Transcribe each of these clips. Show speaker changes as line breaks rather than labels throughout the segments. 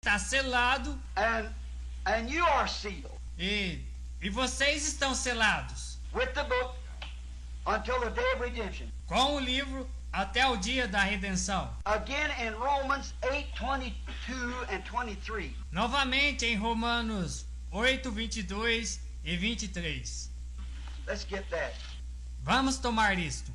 está selado
and you are sealed
e vocês estão selados
with the book until the day of redemption.
com o livro até o dia da redenção.
Again in Romans 8:22 and 23.
Novamente em Romanos 8, 22 e 23.
Let's get that.
Vamos tomar isto.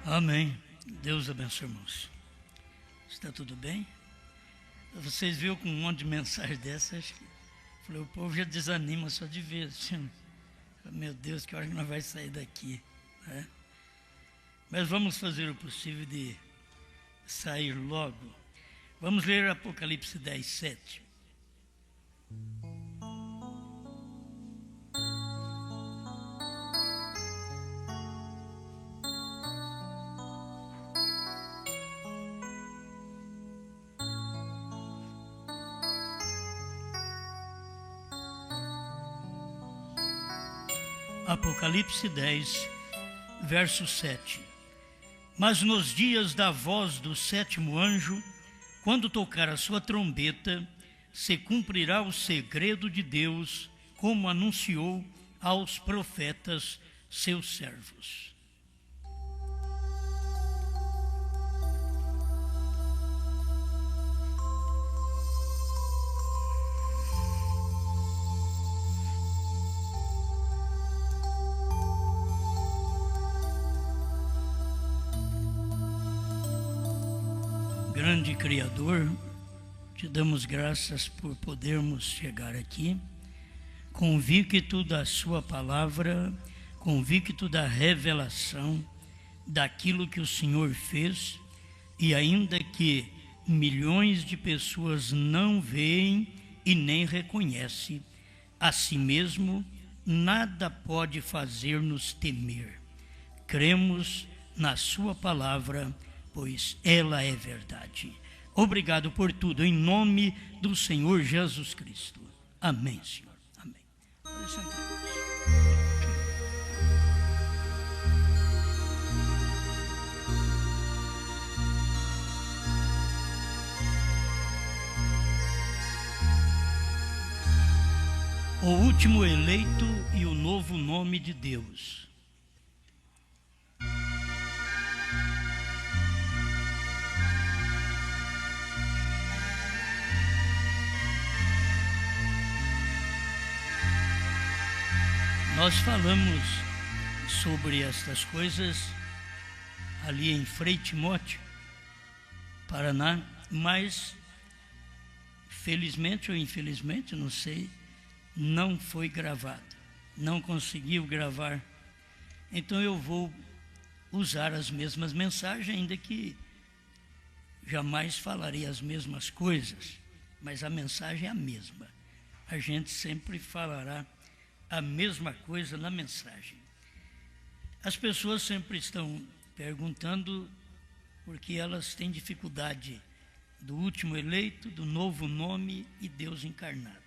Amém. Deus abençoe, irmãos. Está tudo bem? Vocês viram com um monte de mensagem dessas? Falei, o povo já desanima só de ver. Meu Deus, que hora que nós vamos sair daqui, né? Mas vamos fazer o possível de sair logo. Vamos ler Apocalipse 10, 7. Apocalipse 10, verso 7. Mas nos dias da voz do sétimo anjo, quando tocar a sua trombeta, se cumprirá o segredo de Deus, como anunciou aos profetas, seus servos. Grande Criador, te damos graças por podermos chegar aqui, convicto da sua palavra, convicto da revelação daquilo que o Senhor fez, e ainda que milhões de pessoas não veem e nem reconhecem, a si mesmo nada pode fazer-nos temer. Cremos na sua palavra, pois ela é verdade. Obrigado por tudo, em nome do Senhor Jesus Cristo. Amém, Senhor. Amém. O último eleito e o novo nome de Deus. Nós falamos sobre estas coisas ali em Frei Timóteo, Paraná, mas felizmente ou infelizmente, não sei, não foi gravado, não conseguiu gravar. Então eu vou usar as mesmas mensagens, ainda que jamais falarei as mesmas coisas, mas a mensagem é a mesma. A gente sempre falará a mesma coisa na mensagem. As pessoas sempre estão perguntando porque elas têm dificuldade do último eleito, do novo nome e Deus encarnado.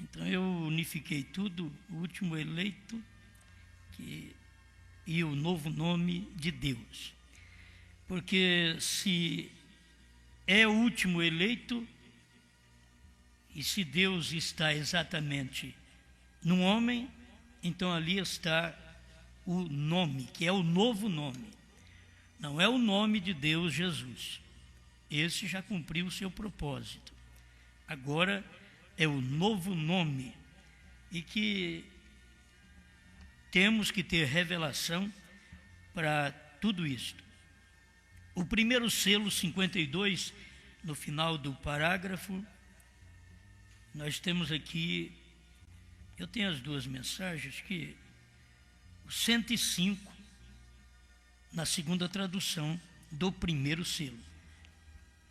Então eu unifiquei tudo, o último eleito e o novo nome de Deus. Porque se é o último eleito, e se Deus está exatamente no homem, então ali está o nome, que é o novo nome. Não é o nome de Deus Jesus. Esse já cumpriu o seu propósito. Agora é o novo nome. E que temos que ter revelação para tudo isto. O primeiro selo, 52, no final do parágrafo, nós temos aqui. Eu tenho as duas mensagens que o 105 na segunda tradução do primeiro selo.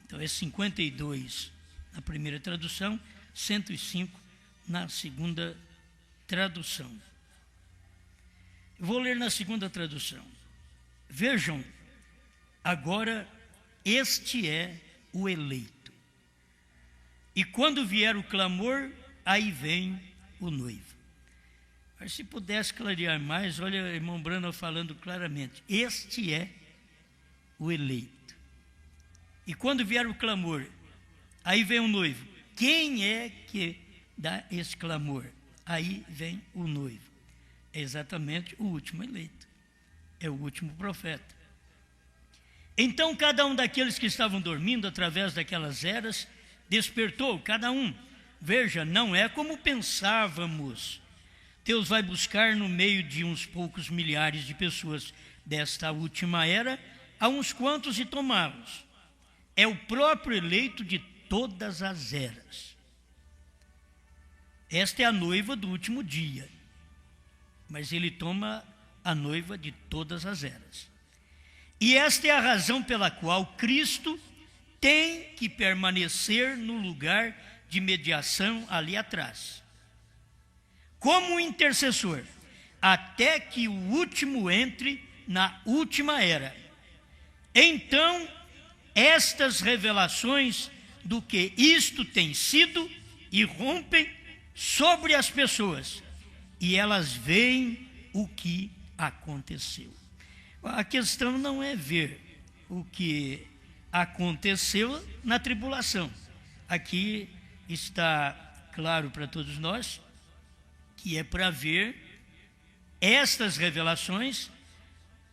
Então é 52 na primeira tradução, 105 na segunda tradução. Vou ler na segunda tradução. Vejam, agora este é o eleito. E quando vier o clamor, aí vem o noivo. Mas se pudesse clarear mais, olha o irmão Branham falando claramente. Este é o eleito. E quando vier o clamor, aí vem o noivo. Quem é que dá esse clamor? Aí vem o noivo. É exatamente o último eleito. É o último profeta. Então cada um daqueles que estavam dormindo através daquelas eras, despertou, cada um. Veja, não é como pensávamos. Deus vai buscar no meio de uns poucos milhares de pessoas desta última era, a uns quantos e tomá-los. É o próprio eleito de todas as eras. Esta é a noiva do último dia, mas ele toma a noiva de todas as eras. E esta é a razão pela qual Cristo tem que permanecer no lugar de mediação ali atrás, como intercessor, até que o último entre na última era. Então, estas revelações do que isto tem sido irrompem sobre as pessoas, e elas veem o que aconteceu. A questão não é ver o que aconteceu na tribulação. Aqui está claro para todos nós que é para ver estas revelações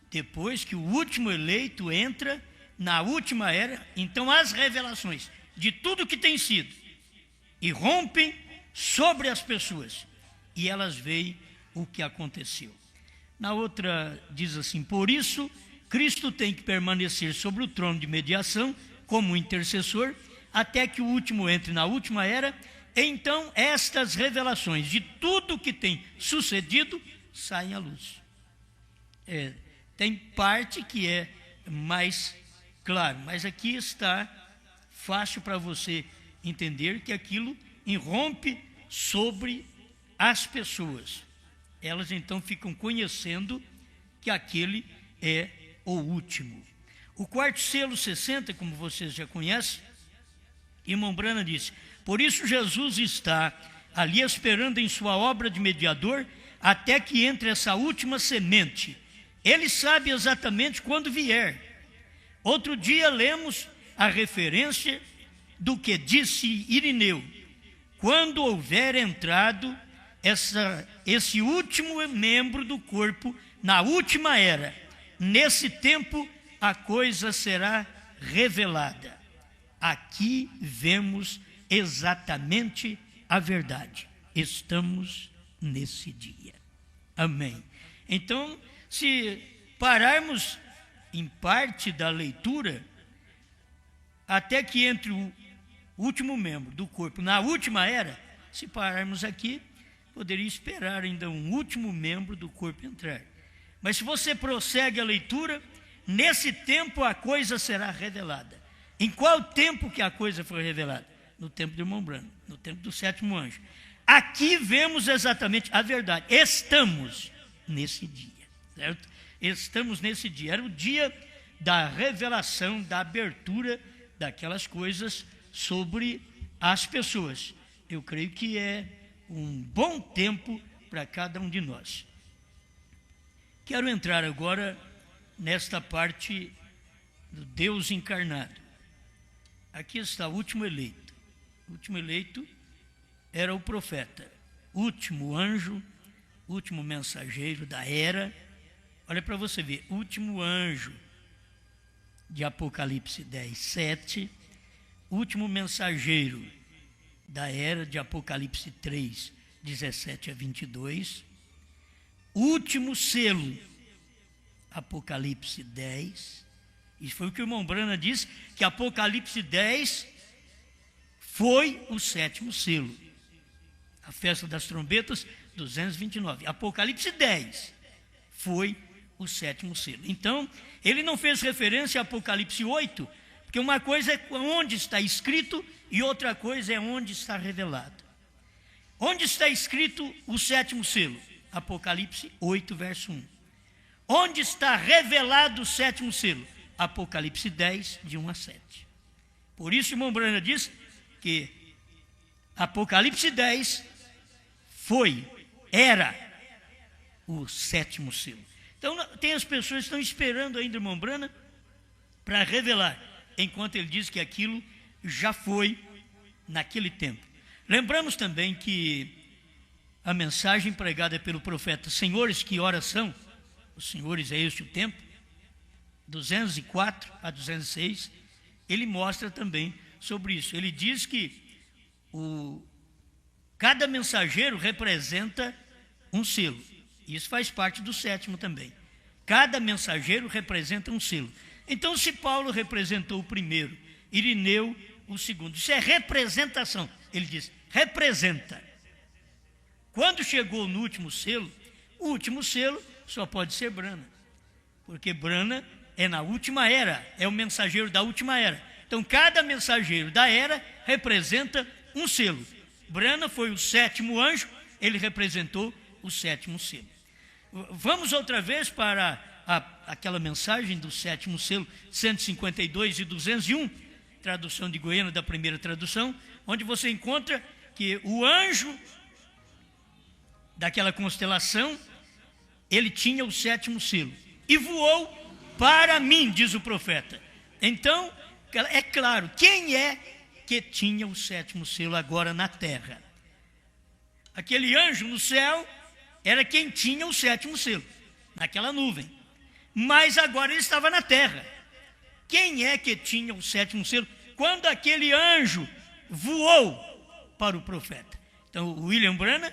depois que o último eleito entra na última era. Então as revelações de tudo que tem sido irrompem sobre as pessoas e elas veem o que aconteceu. Na outra diz assim: por isso Cristo tem que permanecer sobre o trono de mediação como intercessor até que o último entre na última era. Então estas revelações de tudo que tem sucedido saem à luz. Tem parte que é mais claro, mas aqui está fácil para você entender que aquilo irrompe sobre as pessoas. Elas então ficam conhecendo que aquele é o último. O quarto selo 60, como vocês já conhecem, irmão Branham disse: por isso Jesus está ali esperando em sua obra de mediador até que entre essa última semente. Ele sabe exatamente quando vier. Outro dia lemos a referência do que disse Irineu: quando houver entrado esse último membro do corpo na última era, nesse tempo a coisa será revelada. Aqui vemos exatamente a verdade. Estamos nesse dia. Amém. Então, se pararmos em parte da leitura, até que entre o último membro do corpo na última era, se pararmos aqui, poderia esperar ainda um último membro do corpo entrar. Mas se você prossegue a leitura, nesse tempo a coisa será revelada. Em qual tempo que a coisa foi revelada? No tempo do irmão Branham, no tempo do sétimo anjo. Aqui vemos exatamente a verdade. Estamos nesse dia, certo? Estamos nesse dia. Era o dia da revelação, da abertura daquelas coisas sobre as pessoas. Eu creio que é um bom tempo para cada um de nós. Quero entrar agora nesta parte do Deus encarnado. Aqui está o último eleito. O último eleito era o profeta, último anjo, último mensageiro da era. Olha para você ver, último anjo de Apocalipse 10, 7, último mensageiro da era de Apocalipse 3, 17 a 22, último selo, Apocalipse 10, isso foi o que o irmão Branham disse, que Apocalipse 10 foi o sétimo selo, a festa das trombetas, 229, Apocalipse 10 foi o sétimo selo. Então, ele não fez referência a Apocalipse 8, porque uma coisa é onde está escrito e outra coisa é onde está revelado. Onde está escrito o sétimo selo? Apocalipse 8, verso 1. Onde está revelado o sétimo selo? Apocalipse 10, de 1 a 7. Por isso, irmão Branham diz que Apocalipse 10 era o sétimo selo. Então, tem as pessoas que estão esperando ainda, irmão Branham, para revelar, enquanto ele diz que aquilo já foi naquele tempo. Lembramos também que a mensagem pregada pelo profeta, Senhores, que horas são? Os senhores é este o tempo, 204 a 206, ele mostra também sobre isso. Ele diz que cada mensageiro representa um selo. Isso faz parte do sétimo também. Cada mensageiro representa um selo. Então, se Paulo representou o primeiro, Irineu o segundo, isso é representação. Ele diz, representa. Quando chegou no último selo, o último selo só pode ser Branham, porque Branham é na última era, é o mensageiro da última era. Então, cada mensageiro da era representa um selo. Branham foi o sétimo anjo, ele representou o sétimo selo. Vamos outra vez para aquela mensagem do sétimo selo, 152 e 201, tradução de Goiânia, da primeira tradução, onde você encontra que o anjo daquela constelação, ele tinha o sétimo selo e voou para mim, diz o profeta. Então, é claro, quem é que tinha o sétimo selo agora na terra? Aquele anjo no céu era quem tinha o sétimo selo, naquela nuvem. Mas agora ele estava na terra. Quem é que tinha o sétimo selo quando aquele anjo voou para o profeta? Então, o William Branham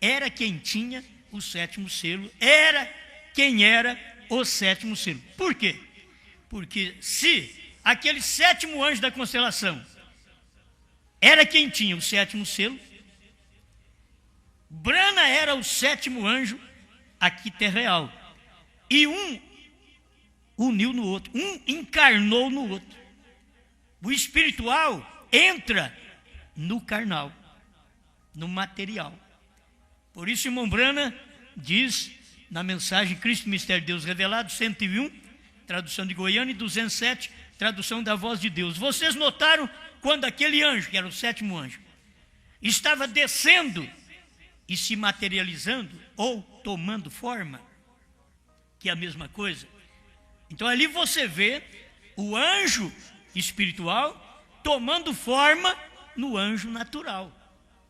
era quem tinha o sétimo selo, era quem era o sétimo selo. Por quê? Porque se aquele sétimo anjo da constelação era quem tinha o sétimo selo, Branham era o sétimo anjo aqui terreal. E um uniu no outro, um encarnou no outro. O espiritual entra no carnal, no material. Por isso, irmão Branham diz na mensagem Cristo, Mistério de Deus Revelado, 101, tradução de Goiânia, e 207, tradução da Voz de Deus. Vocês notaram quando aquele anjo, que era o sétimo anjo, estava descendo e se materializando, ou tomando forma, que é a mesma coisa? Então ali você vê o anjo espiritual tomando forma no anjo natural,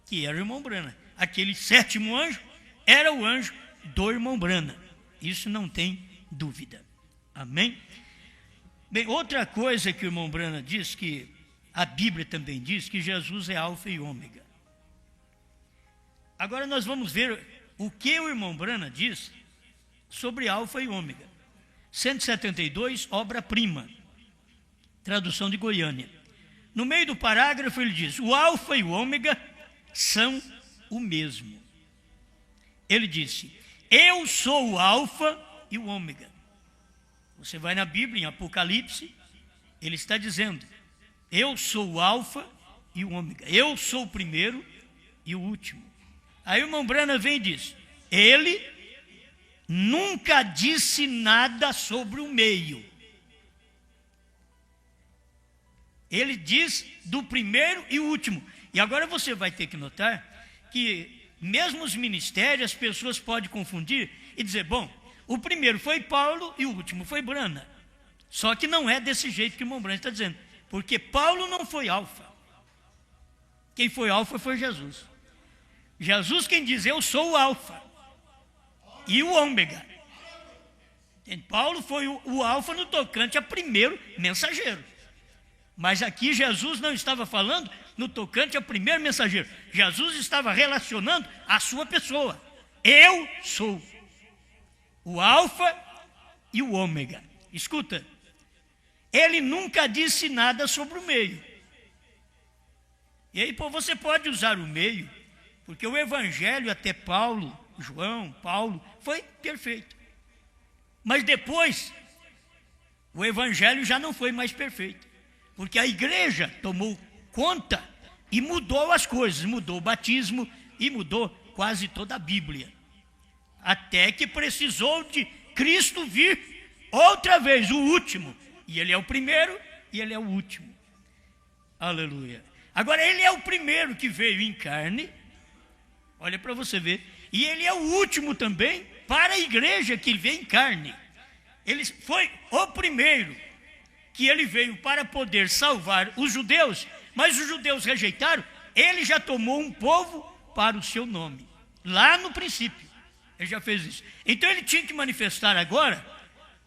que era o irmão Branham. Aquele sétimo anjo era o anjo do irmão Branham. Isso não tem dúvida. Amém? Bem, outra coisa que o irmão Branham diz, que a Bíblia também diz, que Jesus é alfa e ômega. Agora nós vamos ver o que o irmão Branham diz sobre alfa e ômega. 172, obra-prima, tradução de Goiânia. No meio do parágrafo ele diz, o alfa e o ômega são o mesmo. Ele disse, eu sou o alfa e o ômega. Você vai na Bíblia, em Apocalipse, ele está dizendo, eu sou o alfa e o ômega. Eu sou o primeiro e o último. Aí o irmão Branham vem e diz, ele nunca disse nada sobre o meio. Ele diz do primeiro e o último. E agora você vai ter que notar que mesmo os ministérios, as pessoas podem confundir e dizer, bom, o primeiro foi Paulo e o último foi Branham. Só que não é desse jeito que o irmão Branham está dizendo, porque Paulo não foi alfa. Quem foi alfa foi Jesus. Jesus quem diz, eu sou o alfa e o ômega. Paulo foi o alfa no tocante a primeiro mensageiro. Mas aqui Jesus não estava falando no tocante a primeiro mensageiro. Jesus estava relacionando a sua pessoa. Eu sou o alfa e o ômega. Escuta, ele nunca disse nada sobre o meio. E aí você pode usar o meio, porque o evangelho até Paulo, João, Paulo, foi perfeito. Mas depois, o evangelho já não foi mais perfeito. Porque a igreja tomou conta e mudou as coisas, mudou o batismo e mudou quase toda a Bíblia. Até que precisou de Cristo vir outra vez, o último. E ele é o primeiro e ele é o último. Aleluia. Agora, ele é o primeiro que veio em carne. Olha para você ver. E ele é o último também para a igreja que veio em carne. Ele foi o primeiro que ele veio para poder salvar os judeus, mas os judeus rejeitaram. Ele já tomou um povo para o seu nome. Lá no princípio, ele já fez isso. Então ele tinha que manifestar agora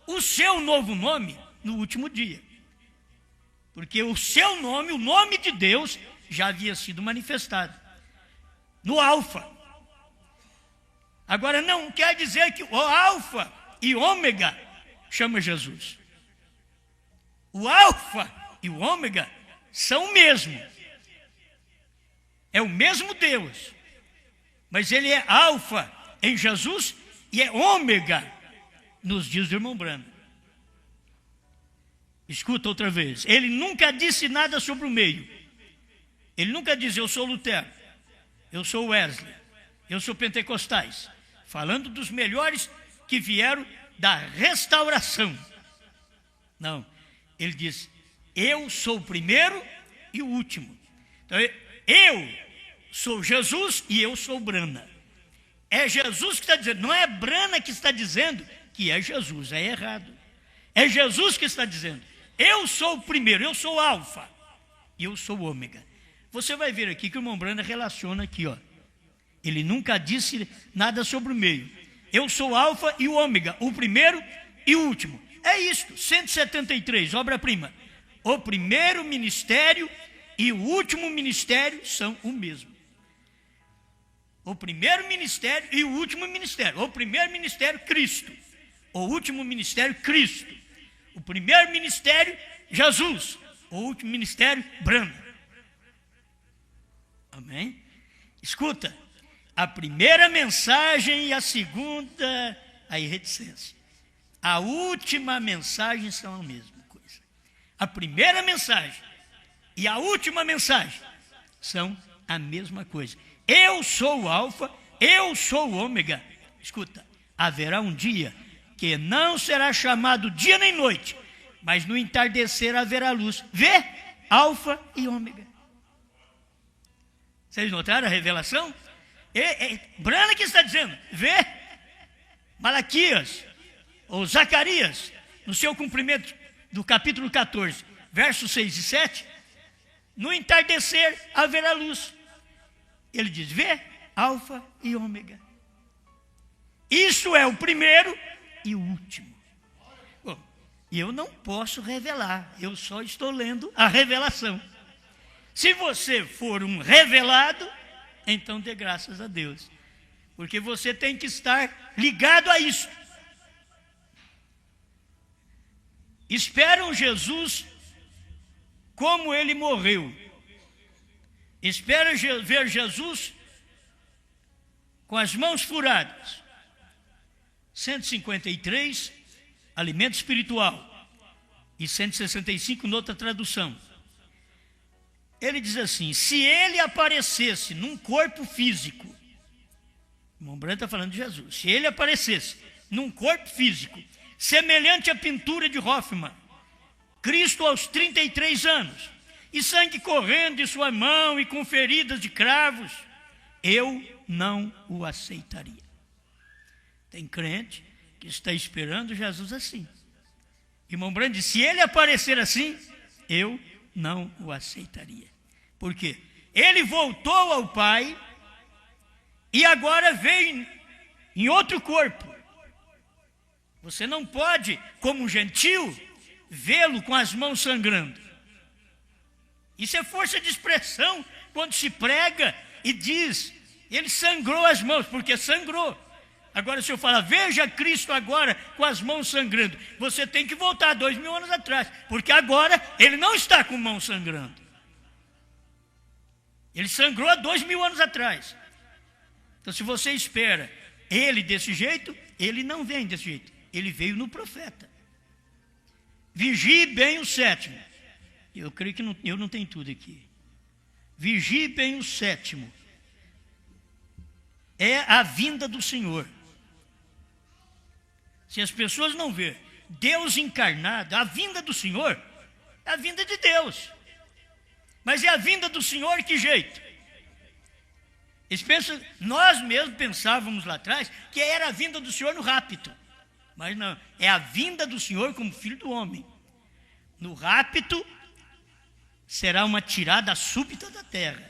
o seu novo nome no último dia. Porque o seu nome, o nome de Deus, já havia sido manifestado no Alfa. Agora não quer dizer que o Alfa e Ômega chama Jesus. O Alfa e o Ômega são o mesmo. É o mesmo Deus. Mas ele é Alfa em Jesus e é Ômega nos dias do irmão Branham. Escuta outra vez. Ele nunca disse nada sobre o meio. Ele nunca disse, eu sou Lutero, eu sou Wesley, eu sou Pentecostais. Falando dos melhores que vieram da restauração. Não. Ele diz, eu sou o primeiro e o último. Então, eu sou Jesus e eu sou Brana. É Jesus que está dizendo, não é Brana que está dizendo que é Jesus, é errado. É Jesus que está dizendo, eu sou o primeiro, eu sou o Alfa e eu sou o Ômega. Você vai ver aqui que o irmão Brana relaciona aqui, ó. Ele nunca disse nada sobre o meio. Eu sou o Alfa e o Ômega, o primeiro e o último. É isto, 173, obra-prima. O primeiro ministério e o último ministério são o mesmo. O primeiro ministério e o último ministério. O primeiro ministério, Cristo. O último ministério, Cristo. O primeiro ministério, Jesus. O último ministério, Branham. Amém? Escuta, a primeira mensagem e a segunda, a reticência. A última mensagem são a mesma coisa. A primeira mensagem e a última mensagem são a mesma coisa. Eu sou o Alfa, eu sou o Ômega. Escuta, haverá um dia que não será chamado dia nem noite, mas no entardecer haverá luz. Vê? Alfa e Ômega. Vocês notaram a revelação? Branham que está dizendo, vê? Malaquias, ou Zacarias, no seu cumprimento do capítulo 14, versos 6 e 7, no entardecer haverá luz. Ele diz, vê? Alfa e Ômega. Isso é o primeiro e o último. Bom, eu não posso revelar, eu só estou lendo a revelação. Se você for um revelado, então dê graças a Deus. Porque você tem que estar ligado a isso. Esperam Jesus como ele morreu. Esperam ver Jesus com as mãos furadas. 153, alimento espiritual. E 165, noutra tradução. Ele diz assim, se ele aparecesse num corpo físico, o irmão Branham está falando de Jesus, se ele aparecesse num corpo físico, semelhante à pintura de Hoffmann, Cristo aos 33 anos, e sangue correndo de sua mão e com feridas de cravos, eu não o aceitaria. Tem crente que está esperando Jesus assim. Irmão Branham diz, se ele aparecer assim, eu não o aceitaria. Por quê? Ele voltou ao Pai e agora veio em outro corpo. Você não pode, como gentil, vê-lo com as mãos sangrando. Isso é força de expressão quando se prega e diz, ele sangrou as mãos, porque sangrou. Agora, se eu falar, veja Cristo agora com as mãos sangrando, você tem que voltar 2000 anos atrás, porque agora ele não está com mãos sangrando. Ele sangrou há 2000 anos atrás. Então, se você espera ele desse jeito, ele não vem desse jeito. Ele veio no profeta. Vigie bem o sétimo. Eu creio que eu não tenho tudo aqui. Vigie bem o sétimo. É a vinda do Senhor. Se as pessoas não verem Deus encarnado, a vinda do Senhor é a vinda de Deus. Mas é a vinda do Senhor que jeito? Nós mesmos pensávamos lá atrás que era a vinda do Senhor no rapto. Mas não, é a vinda do Senhor como Filho do homem. No rapto será uma tirada súbita da terra.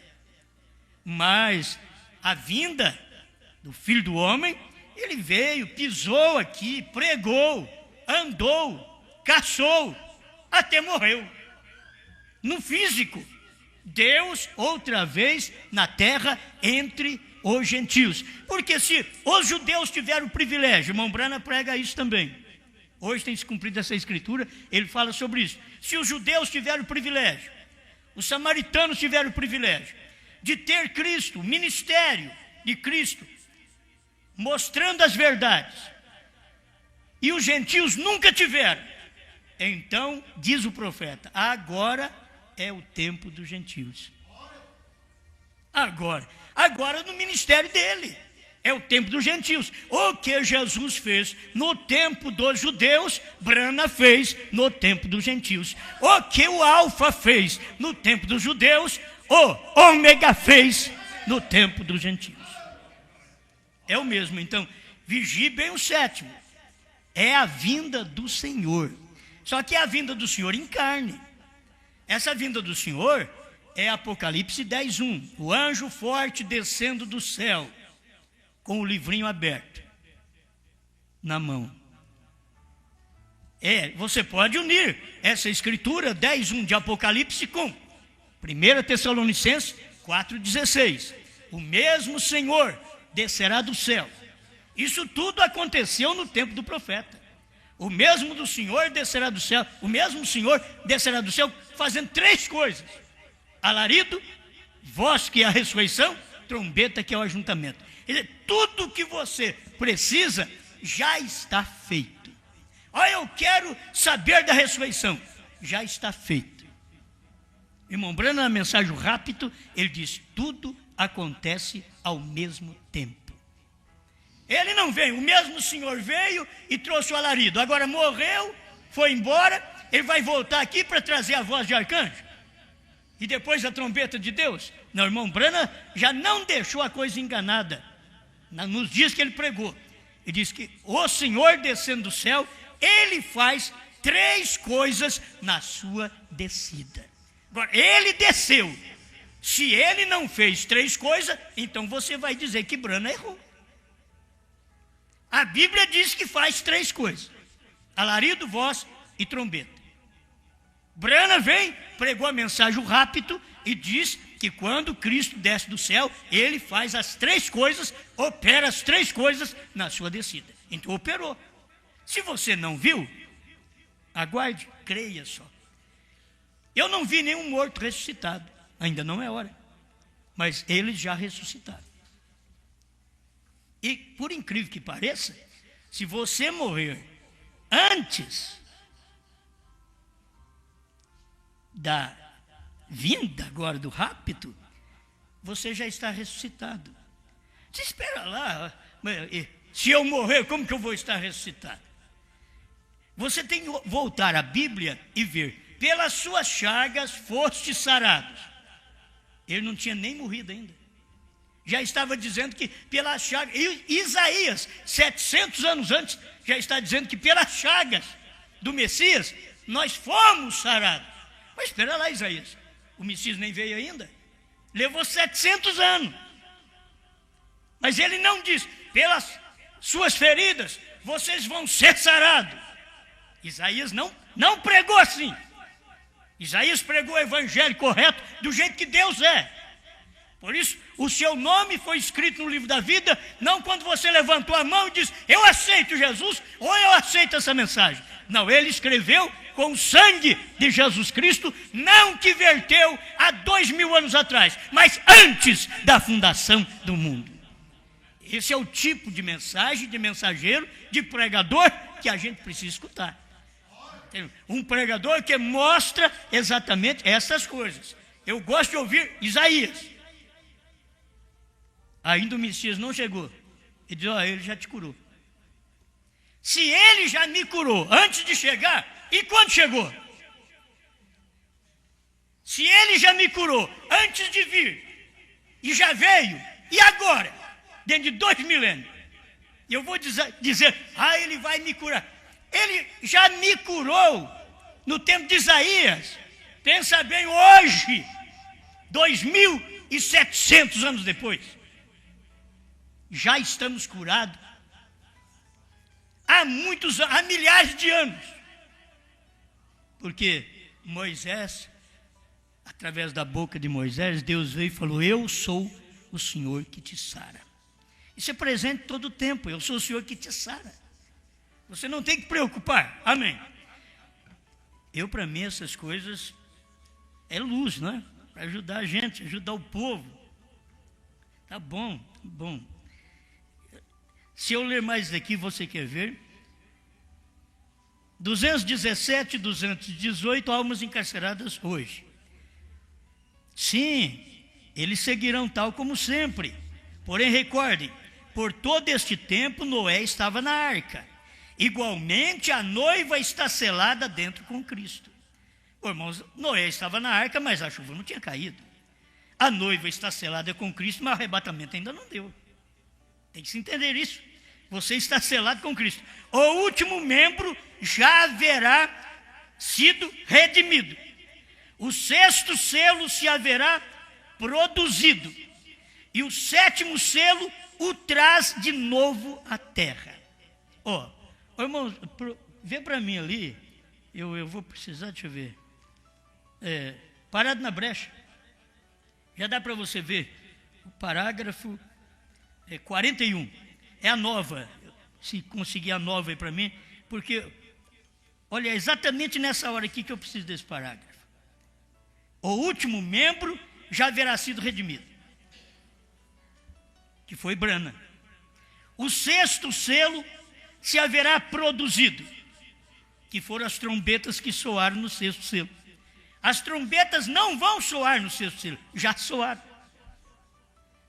Mas a vinda do Filho do homem, ele veio, pisou aqui, pregou, andou, caçou, até morreu. No físico, Deus outra vez na terra entre os gentios. Porque se os judeus tiveram o privilégio, irmão Brana prega isso também. Hoje tem se cumprido essa escritura, ele fala sobre isso. Se os judeus tiveram o privilégio, os samaritanos tiveram o privilégio de ter Cristo, o ministério de Cristo, mostrando as verdades, e os gentios nunca tiveram, então, diz o profeta, agora é o tempo dos gentios. Agora no ministério dele, é o tempo dos gentios. O que Jesus fez no tempo dos judeus, Brana fez no tempo dos gentios. O que o Alfa fez no tempo dos judeus, o Ômega fez no tempo dos gentios. É o mesmo. Então, vigie bem o sétimo. É a vinda do Senhor. Só que é a vinda do Senhor em carne. Essa vinda do Senhor é Apocalipse 10:1. O anjo forte descendo do céu, com o livrinho aberto na mão. Você pode unir essa escritura 10:1 de Apocalipse com 1 Tessalonicenses 4:16. O mesmo Senhor descerá do céu. Isso tudo aconteceu no tempo do profeta. O mesmo do Senhor descerá do céu. O mesmo Senhor descerá do céu fazendo 3 coisas: alarido, voz que é a ressurreição, trombeta que é o ajuntamento. Tudo que você precisa já está feito. Olha, eu quero saber da ressurreição. Já está feito. Irmão Brana, na mensagem rápido, ele diz: tudo acontece ao mesmo tempo. Ele não veio, o mesmo Senhor veio e trouxe o alarido. Agora morreu, foi embora, ele vai voltar aqui para trazer a voz de arcanjo. E depois a trombeta de Deus. Não, irmão Brana já não deixou a coisa enganada. Nos dias que ele pregou, ele diz que o Senhor descendo do céu, ele faz 3 coisas na sua descida. Agora, ele desceu. Se ele não fez 3 coisas, então você vai dizer que Brana errou. A Bíblia diz que faz 3 coisas: alarido, voz e trombeta. Brana vem, pregou a mensagem rápido e diz que quando Cristo desce do céu, ele faz as 3 coisas, opera as 3 coisas na sua descida. Então operou. Se você não viu, aguarde, creia só. Eu não vi nenhum morto ressuscitado, ainda não é hora, mas eles já ressuscitaram. E por incrível que pareça, se você morrer antes da vinda agora do rapto, você já está ressuscitado. Você espera lá, se eu morrer, como que eu vou estar ressuscitado? Você tem que voltar à Bíblia e ver: pelas suas chagas fostes sarados. Ele não tinha nem morrido ainda. Já estava dizendo que pelas chagas, Isaías, 700 anos antes, já está dizendo que pelas chagas do Messias, nós fomos sarados. Mas espera lá, Isaías, o Messias nem veio ainda, levou 700 anos, mas ele não diz: pelas suas feridas, vocês vão ser sarados. Isaías não pregou assim. Isaías pregou o evangelho correto, do jeito que Deus é. Por isso, o seu nome foi escrito no livro da vida, não quando você levantou a mão e disse: eu aceito Jesus, ou eu aceito essa mensagem. Não, ele escreveu com o sangue de Jesus Cristo, não que verteu há 2000 anos atrás, mas antes da fundação do mundo. Esse é o tipo de mensagem, de mensageiro, de pregador que a gente precisa escutar. Um pregador que mostra exatamente essas coisas. Eu gosto de ouvir Isaías. Ainda o Messias não chegou. Ele diz: ele já te curou. Se ele já me curou antes de chegar, e quando chegou? Se ele já me curou antes de vir, e já veio, e agora? Dentro de 2 milênios. E eu vou dizer, ele vai me curar. Ele já me curou no tempo de Isaías. Pensa bem, hoje, 2.700 anos depois, já estamos curados há milhares de anos. Porque Moisés, através da boca de Moisés, Deus veio e falou: eu sou o Senhor que te sara. Isso é presente todo o tempo. Eu sou o Senhor que te sara. Você não tem que preocupar. Amém. Para mim, essas coisas é luz, não é? Para ajudar a gente, ajudar o povo. Tá bom, tá bom. Se eu ler mais daqui, você quer ver? 217 e 218 almas encarceradas hoje. Sim, eles seguirão tal como sempre. Porém, recordem, por todo este tempo Noé estava na arca. Igualmente, a noiva está selada dentro com Cristo. Pô, irmãos, Noé estava na arca, mas a chuva não tinha caído. A noiva está selada com Cristo, mas o arrebatamento ainda não deu. Tem que se entender isso. Você está selado com Cristo. O último membro já haverá sido redimido. O 6º selo se haverá produzido. E o 7º selo o traz de novo à terra. Irmãos, vê para mim ali. Eu vou precisar, deixa eu ver. Parado na brecha. Já dá para você ver. O parágrafo 41. É a nova. Se conseguir a nova aí para mim. Porque, olha, é exatamente nessa hora aqui que eu preciso desse parágrafo. O último membro já haverá sido redimido, que foi Brana. O 6º selo se haverá produzido, que foram as trombetas que soaram no 6º selo. As trombetas não vão soar no 6º selo, já soaram.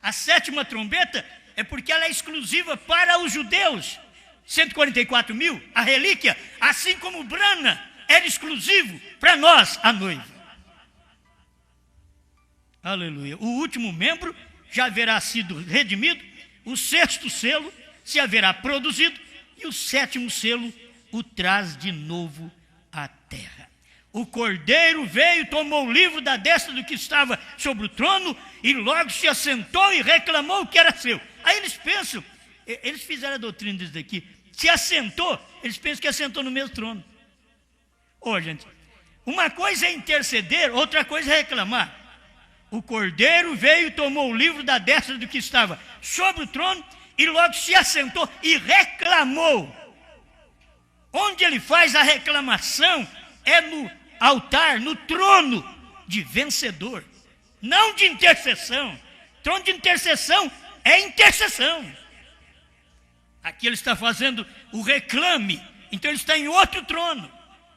A 7ª trombeta é porque ela é exclusiva para os judeus, 144 mil, a relíquia, assim como Brana era exclusivo para nós, a noiva. Aleluia. O último membro já haverá sido redimido, o 6º selo se haverá produzido e o 7º selo o traz de novo à terra. O Cordeiro veio, tomou o livro da destra do que estava sobre o trono e logo se assentou e reclamou o que era seu. Aí eles pensam, eles fizeram a doutrina disso daqui, se assentou, eles pensam que assentou no mesmo trono. Gente, uma coisa é interceder, outra coisa é reclamar. O Cordeiro veio e tomou o livro da destra do que estava sobre o trono e logo se assentou e reclamou. Onde ele faz a reclamação é no altar, no trono de vencedor, não de intercessão. Trono de intercessão é intercessão. Aqui ele está fazendo o reclame, então ele está em outro trono.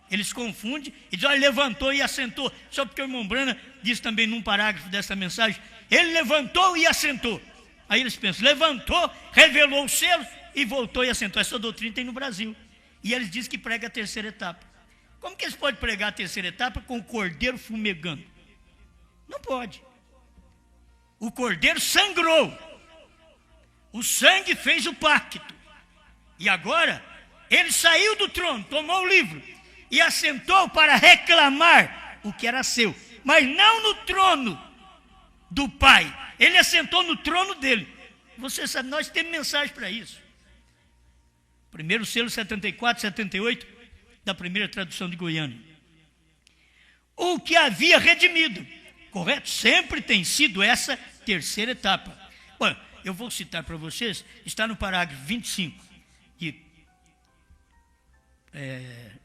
Eles confundem e dizem: olha, levantou e assentou. Só porque o irmão Brana diz também num parágrafo dessa mensagem, ele levantou e assentou. Aí eles pensam, levantou, revelou os selos e voltou e assentou. Essa doutrina tem no Brasil. E eles dizem que prega a 3ª etapa. Como que eles podem pregar a 3ª etapa com o cordeiro fumegando? Não pode. O cordeiro sangrou. O sangue fez o pacto. E agora, ele saiu do trono, tomou o livro e assentou para reclamar o que era seu, mas não no trono do Pai. Ele assentou no trono dele. Você sabe, nós temos mensagem para isso. Primeiro selo 74, 78, da primeira tradução de Goiânia. O que havia redimido, correto? Sempre tem sido essa 3ª etapa. Bom, eu vou citar para vocês, está no parágrafo 25,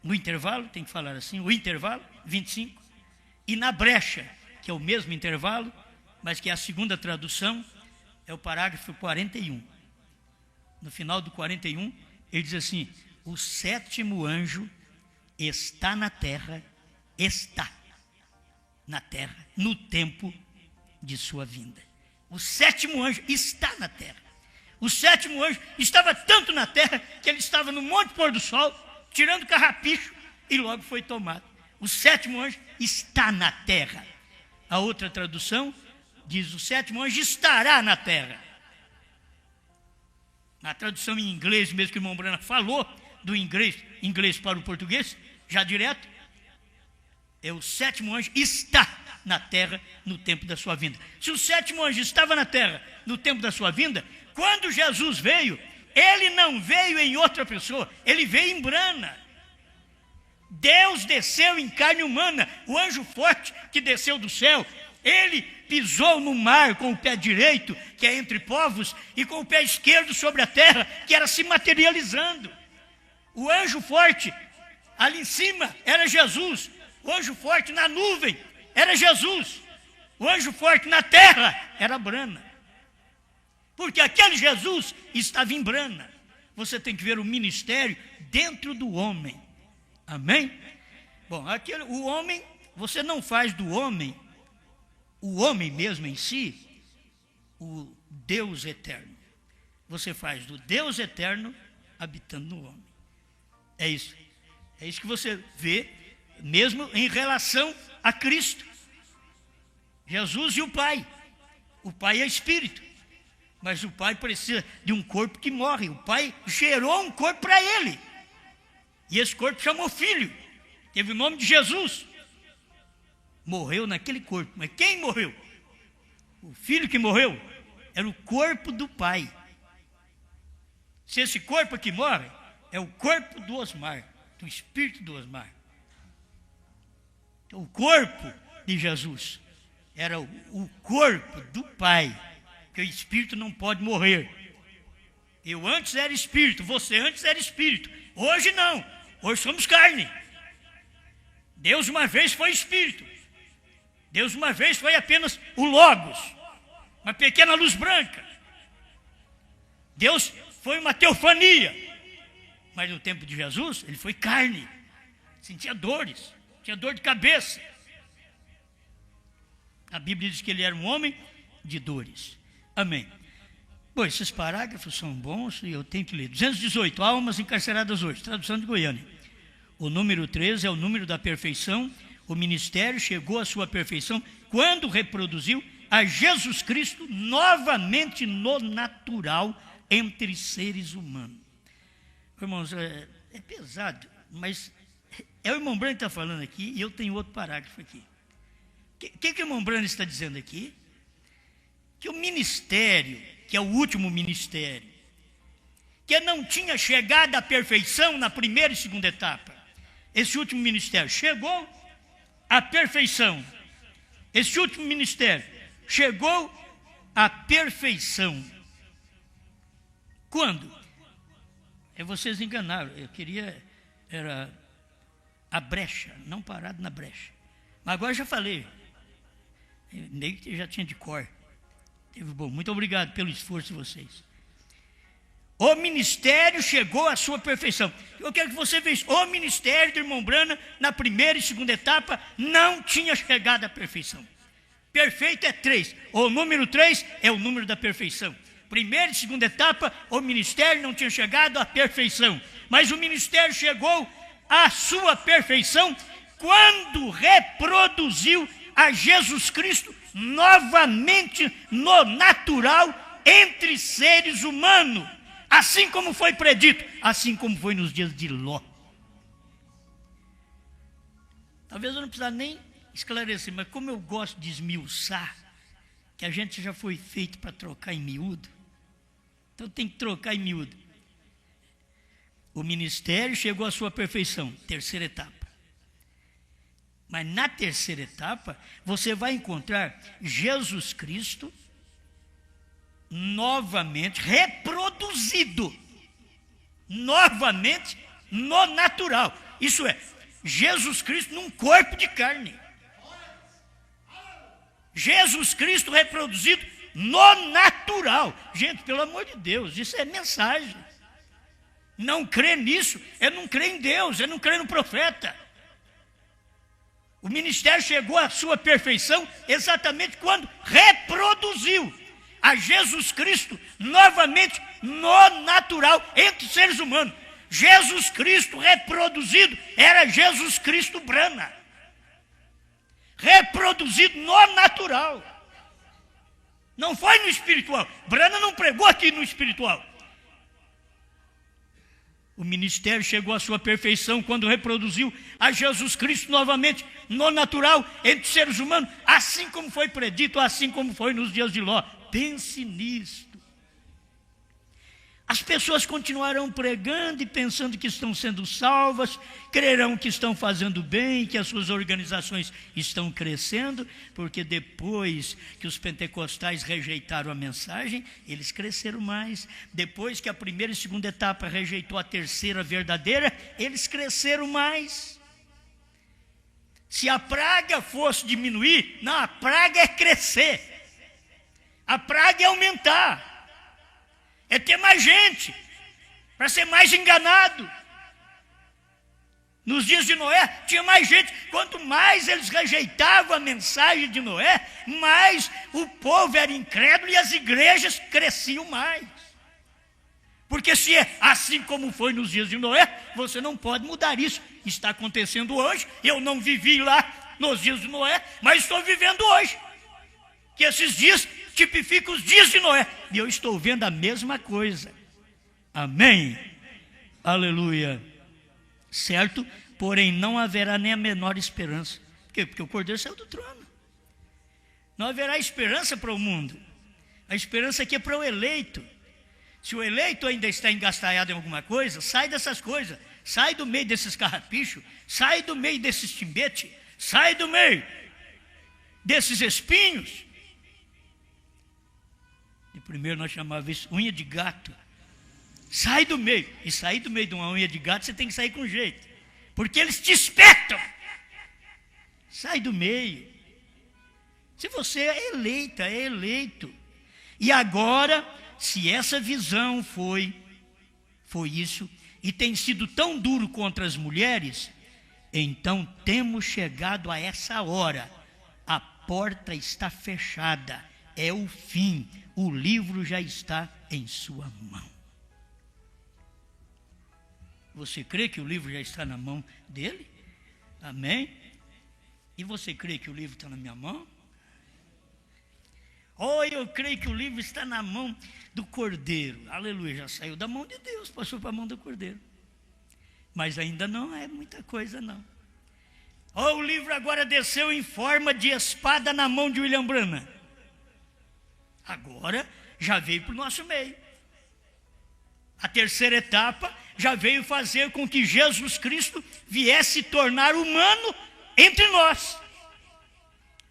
no intervalo, tem que falar assim, o intervalo, 25, e na brecha, que é o mesmo intervalo, mas que é a 2ª tradução, é o parágrafo 41. No final do 41, ele diz assim: o 7º anjo está na terra, no tempo de sua vinda. O 7º anjo está na terra. O sétimo anjo estava tanto na terra que ele estava no Monte Pôr do Sol, tirando carrapicho, e logo foi tomado. O sétimo anjo está na terra. A outra tradução diz: o sétimo anjo estará na terra. Na tradução em inglês mesmo que o irmão Brana falou, do inglês para o português, já direto, o sétimo anjo está na terra no tempo da sua vinda. Se o sétimo anjo estava na terra no tempo da sua vinda, quando Jesus veio, ele não veio em outra pessoa, ele veio em Brana. Deus desceu em carne humana, o anjo forte que desceu do céu, ele pisou no mar com o pé direito, que é entre povos, e com o pé esquerdo sobre a terra, que era se materializando. O anjo forte ali em cima era Jesus, o anjo forte na nuvem era Jesus, o anjo forte na terra era Brana. Porque aquele Jesus estava em Brana. Você tem que ver o ministério dentro do homem. Amém? Bom, o homem, você não faz do homem, o homem mesmo em si, o Deus eterno. Você faz do Deus eterno habitando no homem. É isso. É isso que você vê, mesmo em relação a Cristo. Jesus e o Pai. O Pai é Espírito. Mas o Pai precisa de um corpo que morre. O Pai gerou um corpo para ele. E esse corpo chamou Filho. Teve o nome de Jesus. Morreu naquele corpo. Mas quem morreu? O Filho que morreu era o corpo do Pai. Se esse corpo aqui morre, é o corpo do Osmar, do espírito do Osmar. Então, o corpo de Jesus era o corpo do Pai, porque o espírito não pode morrer. Eu antes era espírito, você antes era espírito. Hoje não, hoje somos carne. Deus uma vez foi espírito. Deus uma vez foi apenas o Logos, uma pequena luz branca. Deus foi uma teofania. Mas no tempo de Jesus, ele foi carne. Sentia dores, tinha dor de cabeça. A Bíblia diz que ele era um homem de dores. Amém. Bom, esses parágrafos são bons e eu tenho que ler. 218, almas encarceradas hoje, tradução de Goiânia. O número 13 é o número da perfeição. O ministério chegou à sua perfeição quando reproduziu a Jesus Cristo novamente no natural entre seres humanos. Irmãos, é pesado, mas é o irmão Brano que está falando aqui e eu tenho outro parágrafo aqui. O que o irmão Brano está dizendo aqui? Que o ministério, que é o último ministério, que não tinha chegado à perfeição na primeira e segunda etapa, esse último ministério chegou à perfeição. Esse último ministério chegou à perfeição. Quando? Vocês enganaram. Eu queria, era a brecha, não parado na brecha. Mas agora já falei. Nem que já tinha de cor. Teve bom. Muito obrigado pelo esforço de vocês. O ministério chegou à sua perfeição. Eu quero que você veja, o ministério do irmão Brana, na primeira e segunda etapa, não tinha chegado à perfeição. Perfeito é 3. O número 3 é o número da perfeição. Primeira e segunda etapa, o ministério não tinha chegado à perfeição. Mas o ministério chegou à sua perfeição quando reproduziu a Jesus Cristo novamente no natural entre seres humanos. Assim como foi predito, assim como foi nos dias de Ló. Talvez eu não precisasse nem esclarecer, mas como eu gosto de esmiuçar, que a gente já foi feito para trocar em miúdo, então tem que trocar em miúdo. O ministério chegou à sua perfeição, terceira etapa. Mas na terceira etapa, você vai encontrar Jesus Cristo novamente reproduzido, novamente no natural. Isso é, Jesus Cristo num corpo de carne. Jesus Cristo reproduzido no natural. Gente, pelo amor de Deus, isso é mensagem. Não crer nisso é não crer em Deus, é não crer no profeta. O ministério chegou à sua perfeição exatamente quando reproduziu a Jesus Cristo novamente no natural, entre os seres humanos. Jesus Cristo reproduzido era Jesus Cristo Brana. Reproduzido no natural. Não foi no espiritual. Brana não pregou aqui no espiritual. O ministério chegou à sua perfeição quando reproduziu a Jesus Cristo novamente no natural, entre os seres humanos, assim como foi predito, assim como foi nos dias de Ló. Pense nisto. As pessoas continuarão pregando e pensando que estão sendo salvas, crerão que estão fazendo bem, que as suas organizações estão crescendo, porque depois que os pentecostais rejeitaram a mensagem, eles cresceram mais. Depois que a primeira e segunda etapa rejeitou a terceira verdadeira, eles cresceram mais. Se a praga fosse diminuir, não, a praga é crescer. A praga é aumentar. É ter mais gente, para ser mais enganado. Nos dias de Noé, tinha mais gente. Quanto mais eles rejeitavam a mensagem de Noé, mais o povo era incrédulo e as igrejas cresciam mais. Porque se é assim como foi nos dias de Noé, você não pode mudar isso. Está acontecendo hoje, eu não vivi lá nos dias de Noé, mas estou vivendo hoje. Que esses dias tipificam os dias de Noé. E eu estou vendo a mesma coisa. Amém? Aleluia. Certo? Porém, não haverá nem a menor esperança. Por quê? Porque o Cordeiro saiu do trono. Não haverá esperança para o mundo. A esperança aqui é para o eleito. Se o eleito ainda está engastalhado em alguma coisa, sai dessas coisas. Sai do meio desses carrapichos. Sai do meio desses timbetes. Sai do meio desses espinhos. De primeiro nós chamávamos isso unha de gato. Sai do meio. E sair do meio de uma unha de gato, você tem que sair com jeito. Porque eles te espetam. Sai do meio. Se você é eleita, é eleito. E agora, se essa visão foi isso, e tem sido tão duro contra as mulheres, então temos chegado a essa hora. A porta está fechada. É o fim. O livro já está em sua mão. Você crê que o livro já está na mão dele? Amém? E você crê que o livro está na minha mão? Oh, eu creio que o livro está na mão do Cordeiro. Aleluia, já saiu da mão de Deus, passou para a mão do Cordeiro. Mas ainda não é muita coisa não. Oh, o livro agora desceu em forma de espada na mão de William Branham. Agora já veio para o nosso meio. A terceira etapa já veio fazer com que Jesus Cristo viesse tornar humano entre nós.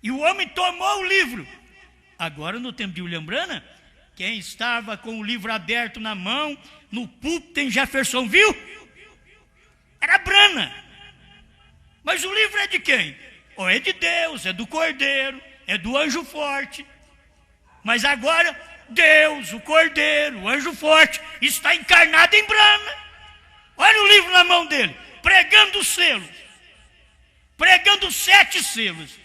E o homem tomou o livro. Agora, no tempo de William Branham, quem estava com o livro aberto na mão, no púlpito em Jeffersonville, era Branham. Mas o livro é de quem? Ou é de Deus, é do Cordeiro, é do anjo forte. Mas agora, Deus, o Cordeiro, o anjo forte, está encarnado em Branham. Olha o livro na mão dele, pregando os selos, pregando os 7 selos.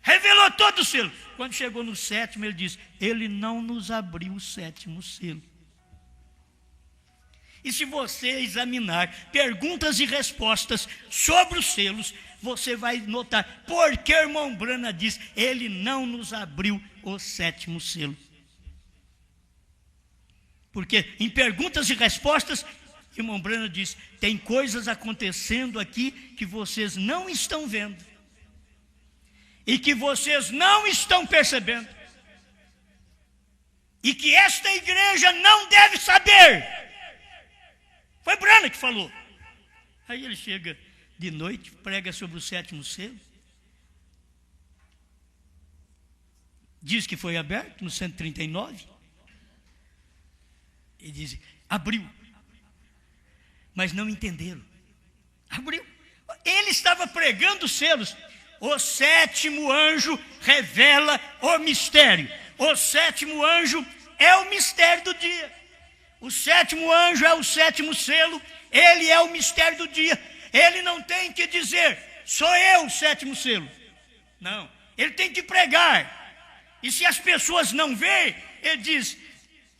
Revelou todos os selos. Quando chegou no 7º, ele disse: ele não nos abriu o 7º selo. E se você examinar perguntas e respostas sobre os selos, você vai notar porque o irmão Branham diz: ele não nos abriu o 7º selo. Porque em perguntas e respostas, o irmão Branham diz: tem coisas acontecendo aqui que vocês não estão vendo. E que vocês não estão percebendo. E que esta igreja não deve saber. Foi Branham que falou. Aí ele chega de noite, prega sobre o 7º selo. Diz que foi aberto no 139. E diz: abriu. Mas não entenderam. Abriu. Ele estava pregando os selos. O 7º anjo revela o mistério. O 7º anjo é o mistério do dia. O 7º anjo é o 7º selo. Ele é o mistério do dia. Ele não tem que dizer: sou eu o 7º selo. Não. Ele tem que pregar. E se as pessoas não veem, ele diz: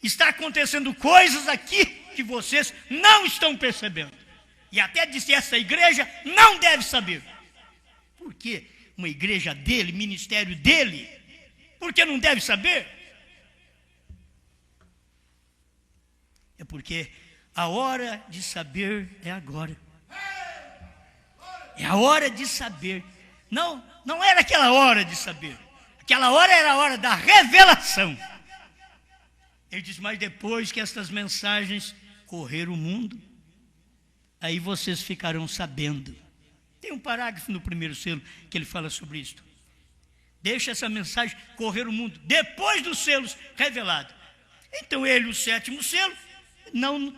Está acontecendo coisas aqui que vocês não estão percebendo. E até disse, essa igreja não deve saber. Por quê? Uma igreja dele, ministério dele. Por que não deve saber? É porque a hora de saber é agora. É a hora de saber. Não era aquela hora de saber. Aquela hora era a hora da revelação. Ele diz, mas depois que estas mensagens correr o mundo, aí vocês ficarão sabendo. Tem um parágrafo no primeiro selo que ele fala sobre isso. Deixa essa mensagem correr o mundo, depois dos selos revelados. Então ele, o sétimo selo,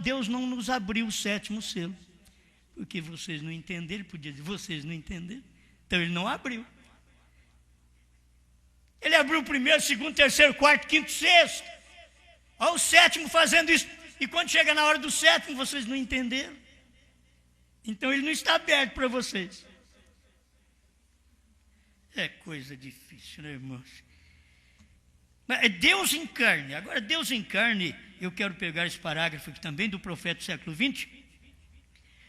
Deus não nos abriu o sétimo selo. Porque vocês não entenderam, ele podia dizer, vocês não entenderam. Então ele não abriu. Ele abriu o primeiro, segundo, terceiro, quarto, quinto, sexto. Olha o sétimo fazendo isso. E quando chega na hora do sétimo, vocês não entenderam. Então ele não está aberto para vocês. É coisa difícil, né, irmãos? Mas é Deus em carne. Agora, Deus em carne, eu quero pegar esse parágrafo aqui também do profeta do século 20,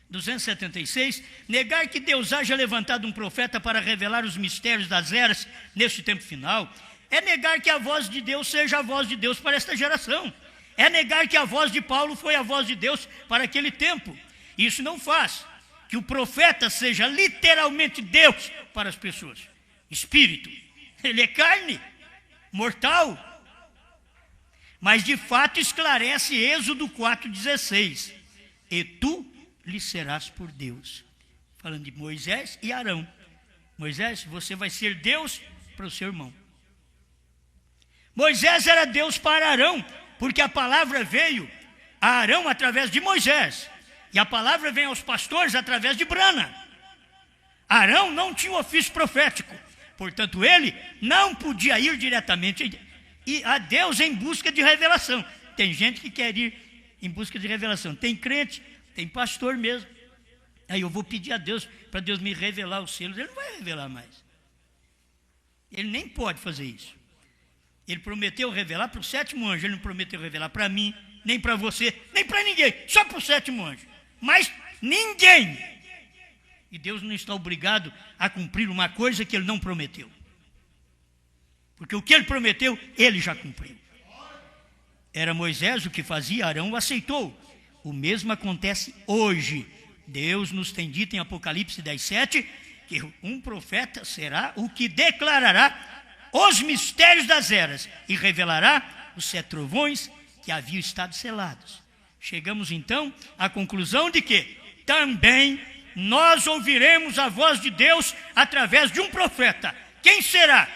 276, negar que Deus haja levantado um profeta para revelar os mistérios das eras neste tempo final, é negar que a voz de Deus seja a voz de Deus para esta geração. É negar que a voz de Paulo foi a voz de Deus para aquele tempo. Isso não faz que o profeta seja literalmente Deus para as pessoas. Espírito. Ele é carne, mortal. Mas de fato esclarece Êxodo 4,16. E tu lhe serás por Deus. Falando de Moisés e Arão. Moisés, você vai ser Deus para o seu irmão. Moisés era Deus para Arão, porque a palavra veio a Arão através de Moisés. E a palavra vem aos pastores através de Brana. Arão não tinha um ofício profético. Portanto, ele não podia ir diretamente a Deus em busca de revelação. Tem gente que quer ir em busca de revelação. Tem crente, tem pastor mesmo. Aí eu vou pedir a Deus para Deus me revelar os selos. Ele não vai revelar mais. Ele nem pode fazer isso. Ele prometeu revelar para o sétimo anjo. Ele não prometeu revelar para mim, nem para você, nem para ninguém. Só para o sétimo anjo. Mas ninguém. E Deus não está obrigado a cumprir uma coisa que Ele não prometeu. Porque o que Ele prometeu, Ele já cumpriu. Era Moisés o que fazia, Arão o aceitou. O mesmo acontece hoje. Deus nos tem dito em Apocalipse 10:7 que um profeta será o que declarará os mistérios das eras e revelará os 7 trovões que haviam estado selados. Chegamos então à conclusão de que também nós ouviremos a voz de Deus através de um profeta. Quem será?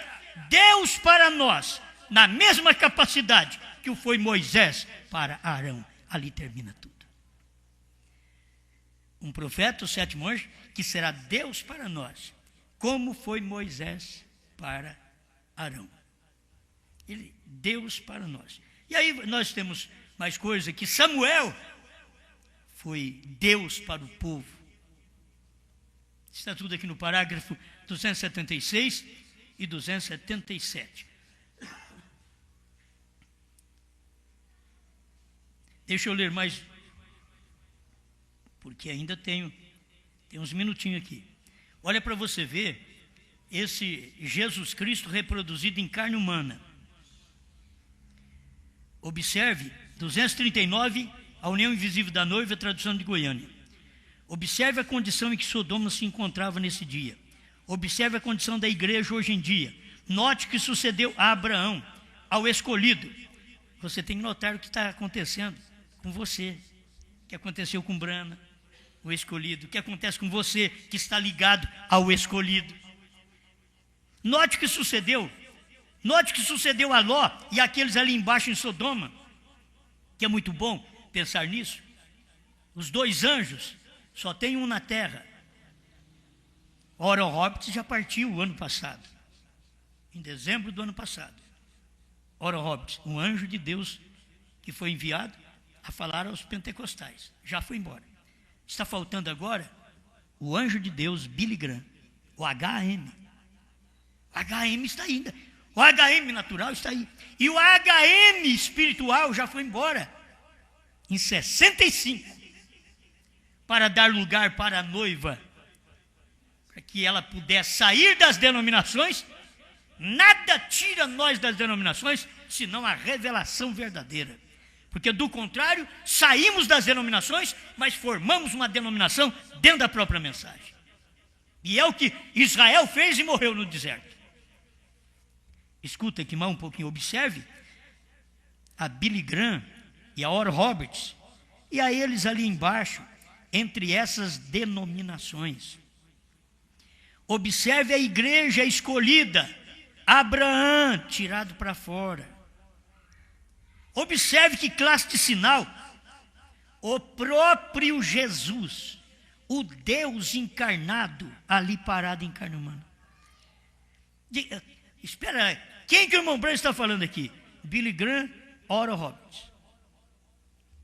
Deus para nós, na mesma capacidade que o foi Moisés para Arão. Ali termina tudo. Um profeta, o sétimo anjo, que será Deus para nós, como foi Moisés para Arão. Ele, Deus para nós. E aí nós temos mais coisa que Samuel foi Deus para o povo. Está tudo aqui no parágrafo 276 e 277. Deixa eu ler mais, porque ainda tem uns minutinhos aqui. Olha para você ver esse Jesus Cristo reproduzido em carne humana. Observe, 239, a união invisível da noiva, tradução de Goiânia. Observe a condição em que Sodoma se encontrava nesse dia. Observe a condição da igreja hoje em dia. Note o que sucedeu a Abraão, ao escolhido. Você tem que notar o que está acontecendo com você, o que aconteceu com Brana, o escolhido, o que acontece com você que está ligado ao escolhido. Note o que sucedeu. Note o que sucedeu a Ló e aqueles ali embaixo em Sodoma, que é muito bom pensar nisso. Os 2 anjos, só tem um na terra. Oral Roberts já partiu o ano passado, em dezembro do ano passado. Oral Roberts, um anjo de Deus que foi enviado a falar aos pentecostais, já foi embora. Está faltando agora o anjo de Deus, Billy Graham, o HM. O HM está ainda. O HM natural está aí. E o HM espiritual já foi embora em 65, para dar lugar para a noiva, para que ela pudesse sair das denominações. Nada tira nós das denominações, senão a revelação verdadeira. Porque, do contrário, saímos das denominações, mas formamos uma denominação dentro da própria mensagem. E é o que Israel fez e morreu no deserto. Escuta aqui mais um pouquinho, observe a Billy Graham e a Oral Roberts, e a eles ali embaixo, entre essas denominações. Observe a igreja escolhida, Abraão tirado para fora. Observe que classe de sinal, o próprio Jesus, o Deus encarnado, ali parado em carne humana. Espera aí, quem que o irmão Branham está falando aqui? Billy Graham, Oral Roberts.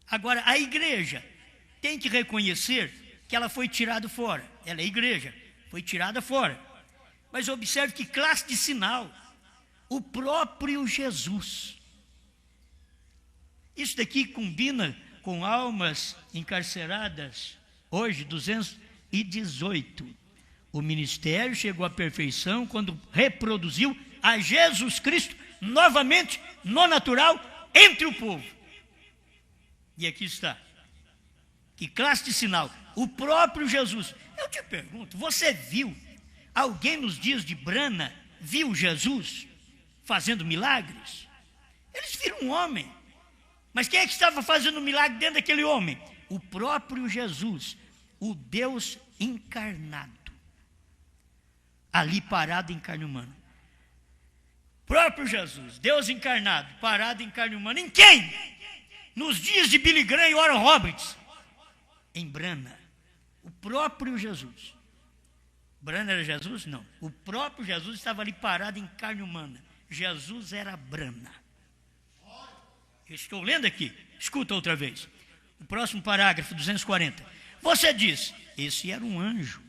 Agora, a igreja tem que reconhecer que ela foi tirada fora. Ela é igreja, foi tirada fora. Mas observe que classe de sinal, o próprio Jesus. Isso daqui combina com almas encarceradas, hoje 218. O ministério chegou à perfeição quando reproduziu a Jesus Cristo novamente no natural entre o povo. E aqui está. Que classe de sinal? O próprio Jesus. Eu te pergunto, você viu alguém nos dias de Brana viu Jesus fazendo milagres? Eles viram um homem. Mas quem é que estava fazendo milagre dentro daquele homem? O próprio Jesus, o Deus encarnado, ali parado em carne humana. Próprio Jesus, Deus encarnado, parado em carne humana. Em quem? Nos dias de Billy Graham e Oral Roberts. Em Brana. O próprio Jesus. Brana era Jesus? Não. O próprio Jesus estava ali parado em carne humana. Jesus era Brana. Estou lendo aqui, escuta outra vez. O próximo parágrafo, 240. Você diz, esse era um anjo.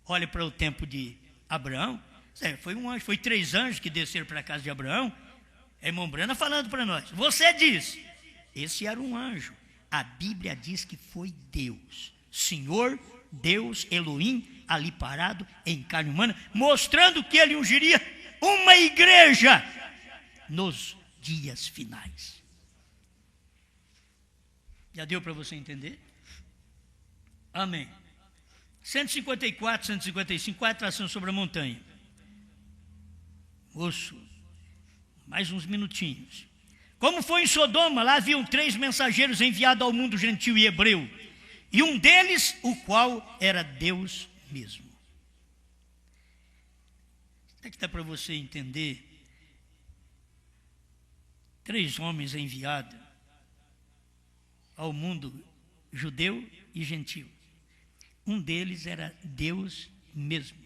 Olha para o tempo de Abraão. Foi um anjo, foi 3 anjos que desceram para a casa de Abraão. É irmão Brana falando para nós. Você diz, esse era um anjo. A Bíblia diz que foi Deus. Senhor, Deus, Elohim, ali parado em carne humana, mostrando que ele ungiria uma igreja nos dias finais. Já deu para você entender? Amém. 154, 155, qual é a atração sobre a montanha? Moço, mais uns minutinhos. Como foi em Sodoma, lá haviam 3 mensageiros enviados ao mundo gentil e hebreu, e um deles, o qual era Deus mesmo. Será que dá para você entender? 3 homens enviados ao mundo judeu e gentil. Um deles era Deus mesmo.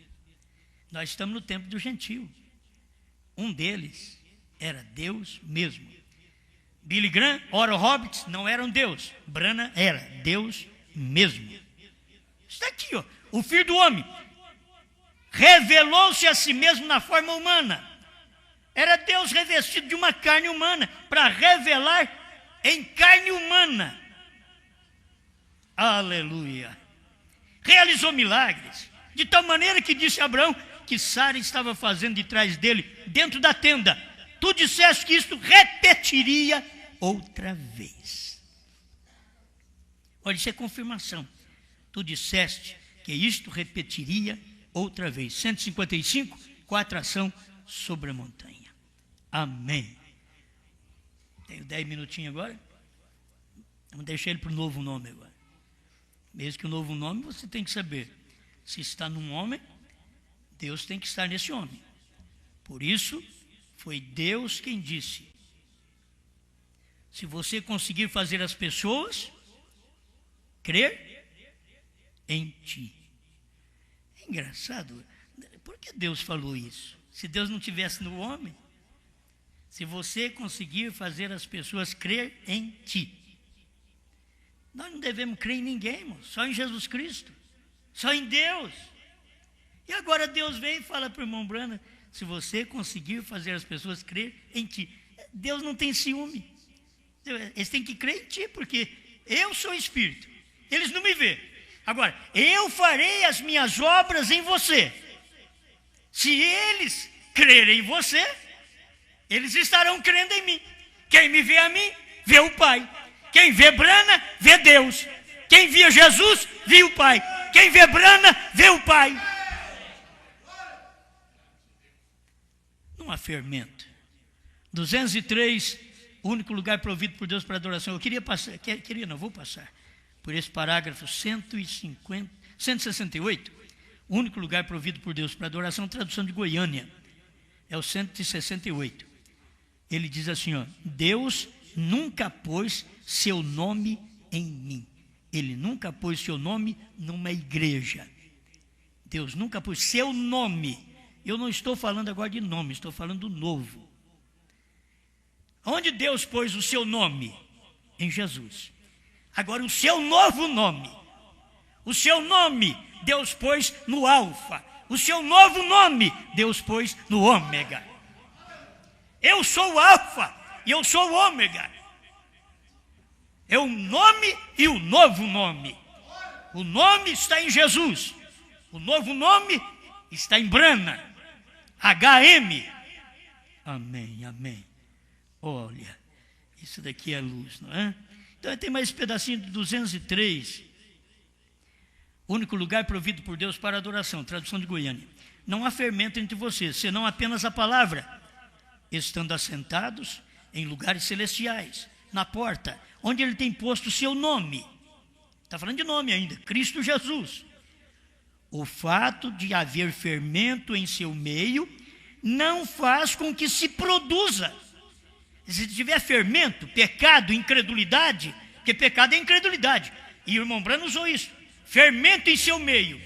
Nós estamos no tempo do gentil. Um deles era Deus mesmo. Billy Graham, Oral Roberts não eram Deus. Brana era Deus mesmo. Está aqui, ó. O Filho do Homem revelou-se a si mesmo na forma humana. Era Deus revestido de uma carne humana para revelar em carne humana. Aleluia. Realizou milagres, de tal maneira que disse a Abraão que Sara estava fazendo de trás dele, dentro da tenda. Tu disseste que isto repetiria outra vez. Olha, isso é confirmação. Tu disseste que isto repetiria outra vez. 155, com a atração sobre a montanha. Amém. Tenho 10 minutinhos agora. Vamos deixar ele para o novo nome agora. Mesmo que o novo nome, você tem que saber. Se está num homem, Deus tem que estar nesse homem. Por isso, foi Deus quem disse. Se você conseguir fazer as pessoas crer em ti. É engraçado. Por que Deus falou isso? Se Deus não estivesse no homem, se você conseguir fazer as pessoas crer em ti. Nós não devemos crer em ninguém, irmão, só em Jesus Cristo, só em Deus. E agora Deus vem e fala para o irmão Brana, se você conseguir fazer as pessoas crer em ti. Deus não tem ciúme. Eles têm que crer em ti, porque eu sou espírito. Eles não me vê. Agora, eu farei as minhas obras em você. Se eles crerem em você, eles estarão crendo em mim. Quem me vê a mim, vê o Pai. Quem vê Brana, vê Deus. Quem via Jesus, viu o Pai. Quem vê Brana, vê o Pai. Não há fermento. 203, o único lugar provido por Deus para adoração. Eu vou passar por esse parágrafo 168, o único lugar provido por Deus para adoração, tradução de Goiânia, é o 168. Ele diz assim, ó: Deus nunca pôs seu nome em mim. Ele nunca pôs seu nome numa igreja. Deus nunca pôs seu nome. Eu não estou falando agora de nome, estou falando do novo. Onde Deus pôs o seu nome? Em Jesus. Agora, o seu novo nome. O seu nome Deus pôs no Alfa. O seu novo nome Deus pôs no Ômega. Eu sou o Alfa e eu sou o Ômega. É o nome e o novo nome. O nome está em Jesus. O novo nome está em Brana. HM. Amém, amém. Olha, isso daqui é luz, não é? Então tem mais esse pedacinho de 203. Único lugar provido por Deus para adoração, tradução de Goiânia. Não há fermento entre vocês, senão apenas a palavra, estando assentados em lugares celestiais, na porta, onde ele tem posto o seu nome. Está falando de nome ainda, Cristo Jesus. O fato de haver fermento em seu meio não faz com que se produza. Se tiver fermento, pecado, incredulidade, porque pecado é incredulidade, e o irmão Brano usou isso, fermento em seu meio.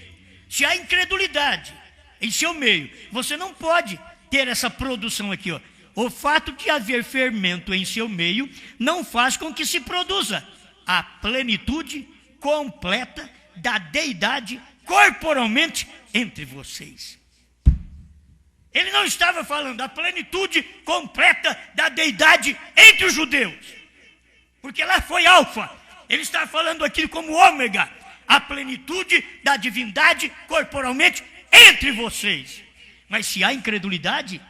Se há incredulidade em seu meio, você não pode ter essa produção aqui, ó. O fato de haver fermento em seu meio não faz com que se produza a plenitude completa da deidade corporalmente entre vocês. Ele não estava falando da plenitude completa da deidade entre os judeus, porque lá foi Alfa. Ele está falando aqui como Ômega, a plenitude da divindade corporalmente entre vocês. Mas se há incredulidade,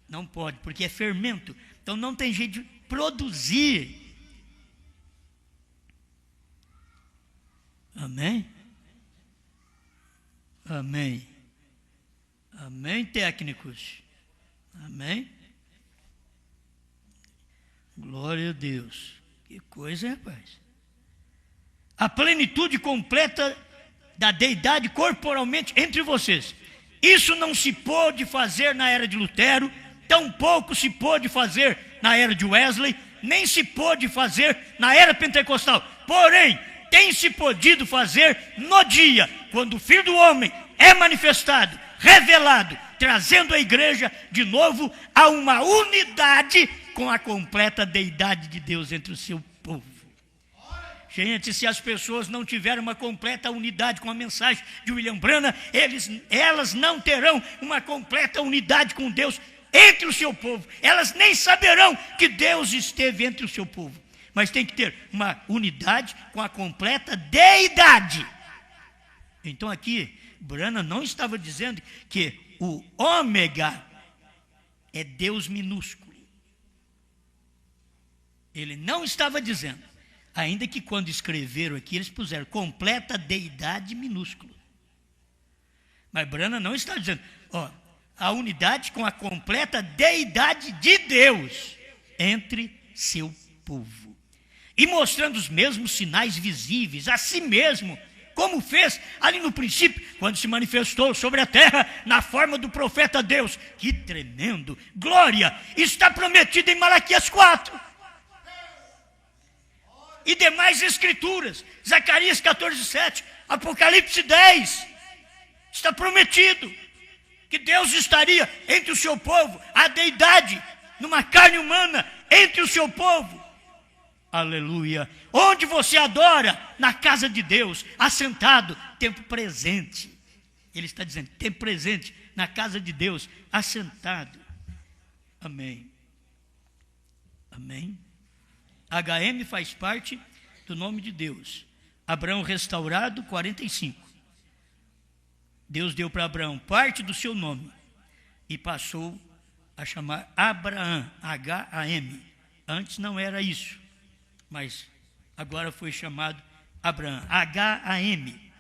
não pode, porque é fermento. Então não tem jeito de produzir. Amém? Amém. Amém, técnicos? Amém? Glória a Deus. Que coisa, rapaz. A plenitude completa da deidade corporalmente entre vocês. Isso não se pôde fazer na era de Lutero, tampouco se pôde fazer na era de Wesley, nem se pôde fazer na era pentecostal. Porém, tem se podido fazer no dia, quando o Filho do Homem é manifestado, revelado, trazendo a igreja de novo a uma unidade com a completa deidade de Deus entre o seu povo. Gente, se as pessoas não tiverem uma completa unidade com a mensagem de William Branham, elas não terão uma completa unidade com Deus entre o seu povo. Elas nem saberão que Deus esteve entre o seu povo. Mas tem que ter uma unidade com a completa deidade. Então aqui, Branham não estava dizendo que o Ômega é Deus minúsculo. Ele não estava dizendo. Ainda que quando escreveram aqui, eles puseram completa deidade minúsculo. Mas Branham não está dizendo, ó, a unidade com a completa deidade de Deus entre seu povo. E mostrando os mesmos sinais visíveis a si mesmo, como fez ali no princípio, quando se manifestou sobre a terra na forma do profeta Deus. Que tremendo! Glória! Está prometido em Malaquias 4. E demais escrituras, Zacarias 14:7, Apocalipse 10, está prometido que Deus estaria entre o seu povo, a deidade, numa carne humana, entre o seu povo. Aleluia. Onde você adora? Na casa de Deus, assentado, tempo presente. Ele está dizendo, tempo presente, na casa de Deus, assentado. Amém. Amém. HM faz parte do nome de Deus. Abraão restaurado, 45. Deus deu para Abraão parte do seu nome e passou a chamar Abraão, H-A-M. Antes não era isso, mas agora foi chamado Abraão, H-A-M.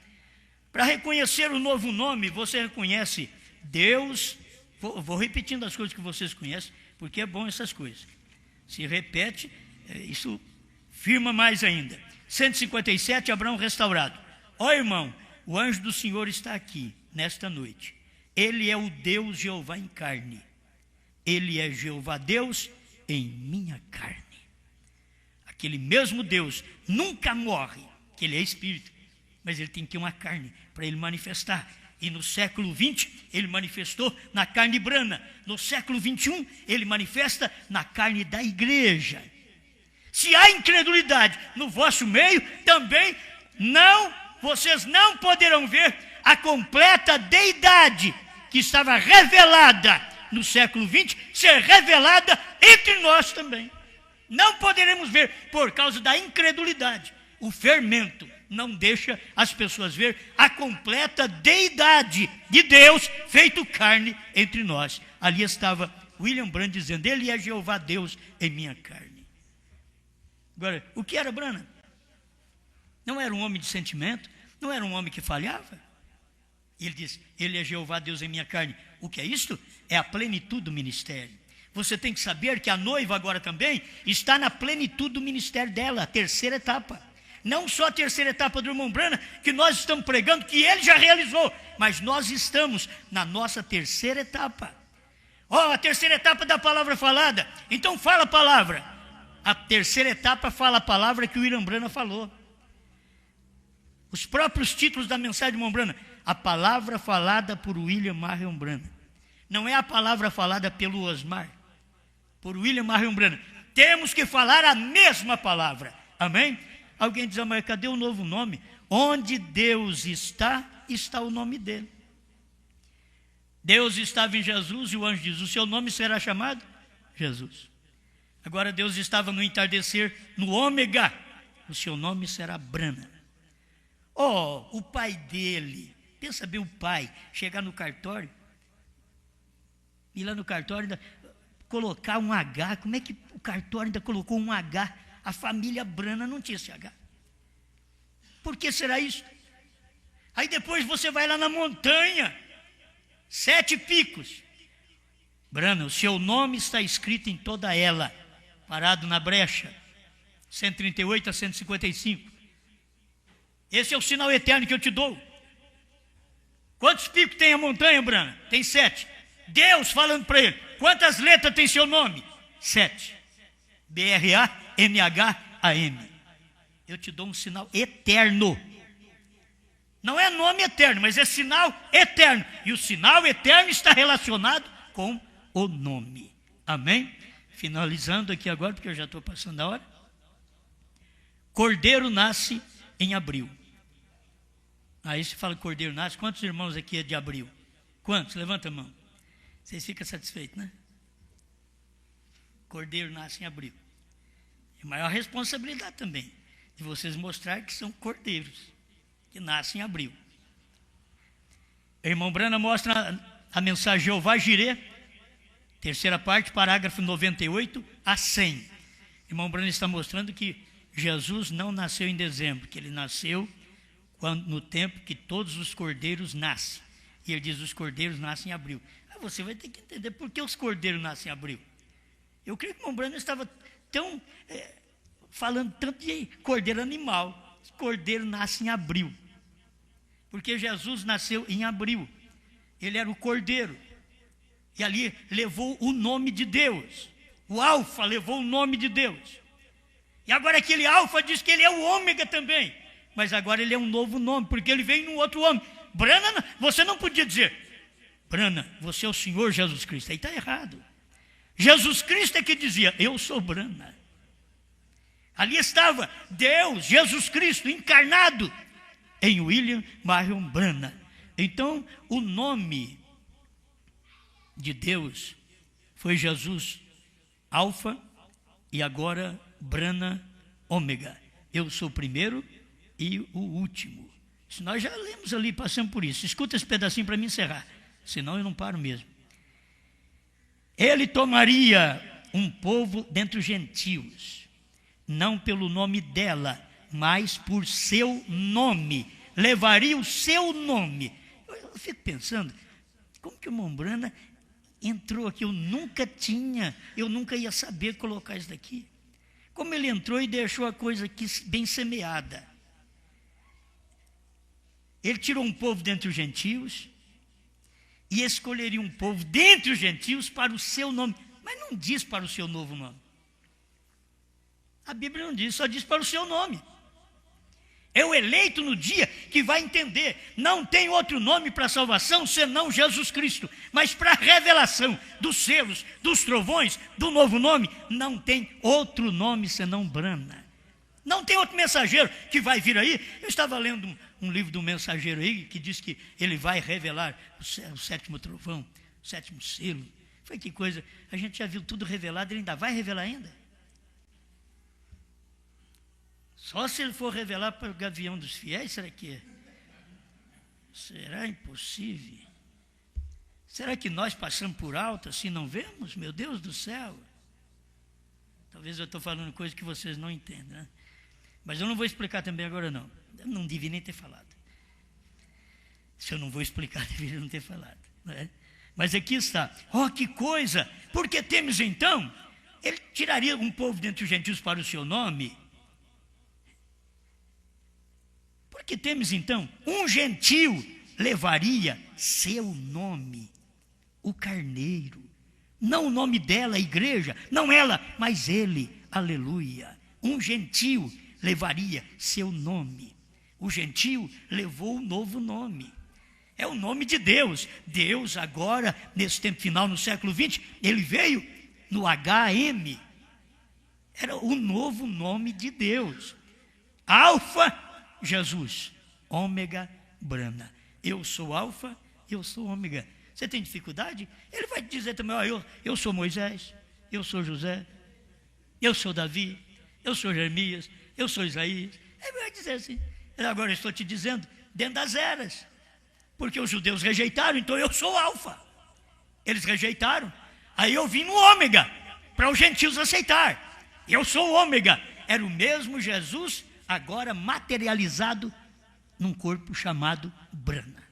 Para reconhecer o novo nome, você reconhece Deus. Vou repetindo as coisas que vocês conhecem, porque é bom essas coisas. Se repete, isso firma mais ainda. 157, Abraão restaurado. Ó irmão, o anjo do Senhor está aqui, nesta noite. Ele é o Deus Jeová em carne. Ele é Jeová Deus em minha carne. Aquele mesmo Deus nunca morre, que ele é espírito, mas ele tem que ter uma carne para ele manifestar. E no século 20, ele manifestou na carne brana. No século 21, ele manifesta na carne da igreja. Se há incredulidade no vosso meio, também vocês não poderão ver a completa deidade que estava revelada no século 20, ser revelada entre nós também. Não poderemos ver por causa da incredulidade. O fermento não deixa as pessoas ver a completa deidade de Deus feito carne entre nós. Ali estava William Branham dizendo, ele é Jeová Deus em minha carne. Agora, o que era Branham? Não era um homem de sentimento, não era um homem que falhava. Ele diz, ele é Jeová Deus em minha carne. O que é isto? É a plenitude do ministério. Você tem que saber que a noiva agora também está na plenitude do ministério dela, a terceira etapa. Não só a terceira etapa do irmão Branham, que nós estamos pregando, que ele já realizou, mas nós estamos na nossa terceira etapa. A terceira etapa da palavra falada. Então fala a palavra. A terceira etapa fala a palavra que o William Branham falou. Os próprios títulos da mensagem do irmão Branham. A palavra falada por William Marion Branham. Não é a palavra falada pelo Osmar, por William Marion Branham. Temos que falar a mesma palavra. Amém? Alguém diz, mas cadê o novo nome? Onde Deus está, está o nome dele. Deus estava em Jesus e o anjo diz, o seu nome será chamado Jesus. Agora Deus estava no entardecer, no ômega, o seu nome será Branham. O pai dele, pensa bem o pai, chegar no cartório, ir lá no cartório, ainda colocar um H, como é que o cartório ainda colocou um H? A família Branham não tinha esse H. Por que será isso? Aí depois você vai lá na montanha, 7 picos. Branham, o seu nome está escrito em toda ela, parado na brecha, 138 a 155. Esse é o sinal eterno que eu te dou. Quantos picos tem a montanha, Branham? Tem 7. Deus falando para ele, quantas letras tem seu nome? 7. B-R-A-N-H-A-M. Eu te dou um sinal eterno. Não é nome eterno, mas é sinal eterno. E o sinal eterno está relacionado com o nome. Amém? Finalizando aqui agora, porque eu já estou passando a hora. Cordeiro nasce em abril. Aí você fala que cordeiro nasce. Quantos irmãos aqui é de abril? Quantos? Levanta a mão. Vocês ficam satisfeitos, né? Cordeiro nasce em abril. É maior responsabilidade também, de vocês mostrar que são cordeiros, que nascem em abril. O irmão Branham mostra a mensagem Jeová Jireh, terceira parte, parágrafo 98 a 100. O irmão Branham está mostrando que Jesus não nasceu em dezembro, que ele nasceu no tempo que todos os cordeiros nascem. E ele diz, os cordeiros nascem em abril. Você vai ter que entender por que os cordeiros nascem em abril. Eu creio que o irmão Branham estava falando tanto de cordeiro animal. Cordeiro nasce em abril. Porque Jesus nasceu em abril. Ele era o cordeiro. E ali levou o nome de Deus. O Alfa levou o nome de Deus. E agora aquele Alfa diz que ele é o Ômega também. Mas agora ele é um novo nome, porque ele vem num outro homem. Branham, você não podia dizer, Branham, você é o Senhor Jesus Cristo. Aí está errado. Jesus Cristo é que dizia, eu sou Branham. Ali estava Deus, Jesus Cristo, encarnado em William Marion Branham. Então, o nome de Deus foi Jesus, Alfa, e agora Brana, Ômega. Eu sou o primeiro e o último. Isso nós já lemos ali, passamos por isso. Escuta esse pedacinho para me encerrar, senão eu não paro mesmo. Ele tomaria um povo dentre os gentios, não pelo nome dela, mas por seu nome. Levaria o seu nome. Eu fico pensando, como que o irmão Brana entrou aqui? Eu nunca ia saber colocar isso daqui. Como ele entrou e deixou a coisa aqui bem semeada. Ele tirou um povo dentre os gentios e escolheria um povo dentre os gentios para o seu nome. Mas não diz para o seu novo nome. A Bíblia não diz, só diz para o seu nome. É o eleito no dia que vai entender. Não tem outro nome para a salvação senão Jesus Cristo. Mas para a revelação dos selos, dos trovões, do novo nome, não tem outro nome senão Brana. Não tem outro mensageiro que vai vir aí. Eu estava lendo um livro do mensageiro aí que diz que ele vai revelar o sétimo trovão, o sétimo selo. Foi que coisa, a gente já viu tudo revelado, ele ainda vai revelar ainda? Só se ele for revelar para o gavião dos fiéis, será que é? Será impossível? Será que nós passamos por alto assim, não vemos? Meu Deus do céu! Talvez eu estou falando coisa que vocês não entendem, né? Mas eu não vou explicar também agora não. Eu não devia nem ter falado. Se eu não vou explicar, deveria não ter falado, né? Mas aqui está. Oh, que coisa! Porque temos então, ele tiraria um povo dentre os gentios para o seu nome. Porque temos então, um gentio levaria seu nome, o carneiro. Não o nome dela, a igreja, não ela, mas ele, aleluia. Um gentio levaria seu nome. O gentio levou um novo nome. É o nome de Deus. Deus agora, nesse tempo final, no século XX, ele veio no HM. Era o novo nome de Deus. Alfa, Jesus. Ômega, Brana. Eu sou Alfa, eu sou Ômega. Você tem dificuldade? Ele vai dizer também, eu sou Moisés, eu sou José, eu sou Davi, eu sou Jeremias, eu sou Isaías. Ele vai dizer assim. Agora eu estou te dizendo, dentro das eras. Porque os judeus rejeitaram, então eu sou Alfa. Eles rejeitaram. Aí eu vim no Ômega, para os gentios aceitar. Eu sou o Ômega. Era o mesmo Jesus, agora materializado num corpo chamado Brana.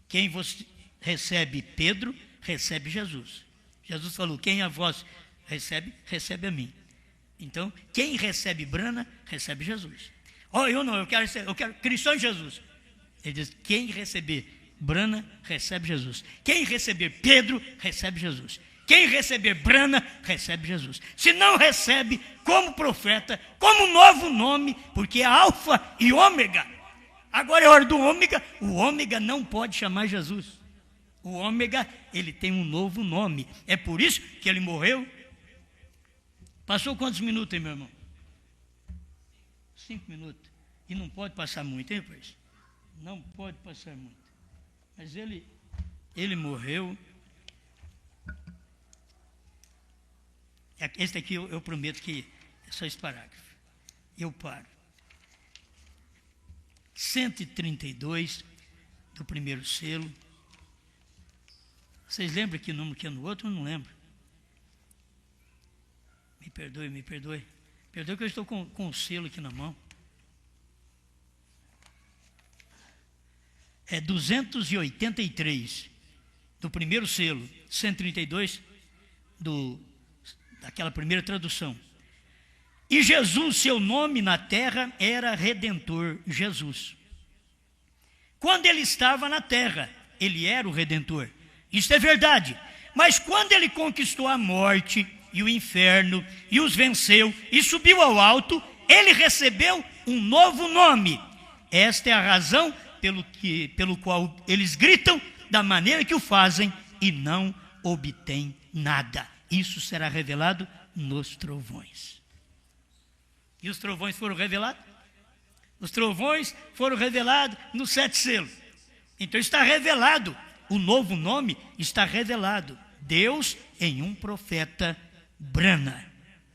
Quem você recebe Pedro, recebe Jesus. Jesus falou, quem a vós recebe, recebe a mim. Então, quem recebe Brana, recebe Jesus. Eu quero Cristo em Jesus. Ele diz, quem receber Brana, recebe Jesus. Quem receber Pedro, recebe Jesus. Quem receber Brana, recebe Jesus. Se não recebe, como profeta, como novo nome, porque é Alfa e Ômega. Agora é hora do Ômega. O Ômega não pode chamar Jesus. O Ômega, ele tem um novo nome. É por isso que ele morreu. Passou quantos minutos, hein, meu irmão? 5 minutos. E não pode passar muito, hein, pois? Não pode passar muito. Mas ele morreu. Esse daqui eu prometo que é só esse parágrafo. Eu paro. 132 do primeiro selo. Vocês lembram que número que é no outro? Eu não lembro. Me perdoe. Perdoe que eu estou com o selo aqui na mão. É 283 do primeiro selo, 132 daquela primeira tradução. E Jesus, seu nome na terra era Redentor, Jesus. Quando ele estava na terra, ele era o Redentor. Isso é verdade. Mas quando ele conquistou a morte e o inferno e os venceu e subiu ao alto, ele recebeu um novo nome. Esta é a razão pelo qual eles gritam da maneira que o fazem e não obtêm nada. Isso será revelado nos trovões. E os trovões foram revelados? Os trovões foram revelados nos 7 selos. Então está revelado o novo nome está revelado. Deus em um profeta Branham.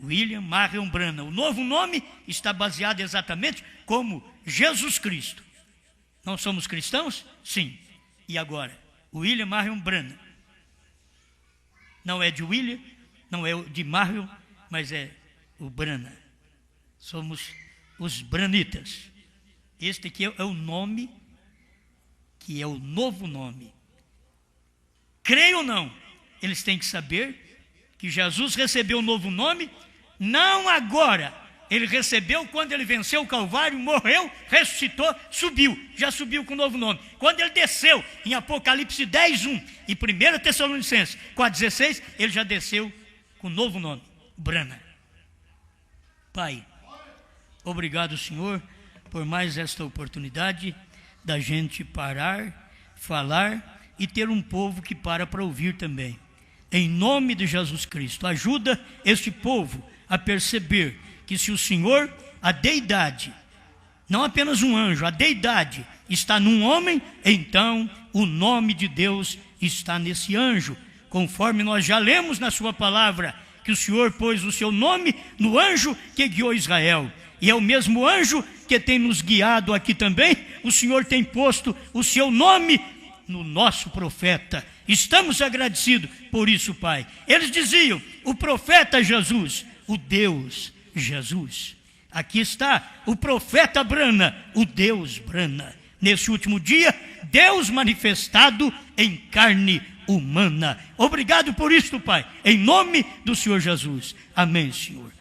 William Marion Branham. O novo nome está baseado exatamente como Jesus Cristo. Não somos cristãos? Sim. E agora? William Marion Branham. Não é de William, não é de Marion, mas é o Branham. Somos os Branitas. Este aqui é o nome, que é o novo nome. Creio ou não, eles têm que saber que Jesus recebeu um novo nome, não agora. Ele recebeu quando ele venceu o Calvário, morreu, ressuscitou, subiu. Já subiu com um novo nome. Quando ele desceu em Apocalipse 10:1 e 1 Tessalonicenses 4:16, ele já desceu com um novo nome, Branham. Pai, obrigado, Senhor, por mais esta oportunidade da gente parar, falar e ter um povo que para ouvir também. Em nome de Jesus Cristo, ajuda este povo a perceber que se o Senhor, a deidade, não apenas um anjo, a deidade está num homem, então o nome de Deus está nesse anjo, conforme nós já lemos na sua palavra, que o Senhor pôs o seu nome no anjo que guiou Israel, e é o mesmo anjo que tem nos guiado aqui também. O Senhor tem posto o seu nome no nosso profeta. Estamos agradecidos por isso, Pai. Eles diziam, o profeta Jesus, o Deus Jesus. Aqui está o profeta Branham, o Deus Branham. Nesse último dia, Deus manifestado em carne humana. Obrigado por isto, Pai, em nome do Senhor Jesus. Amém, Senhor.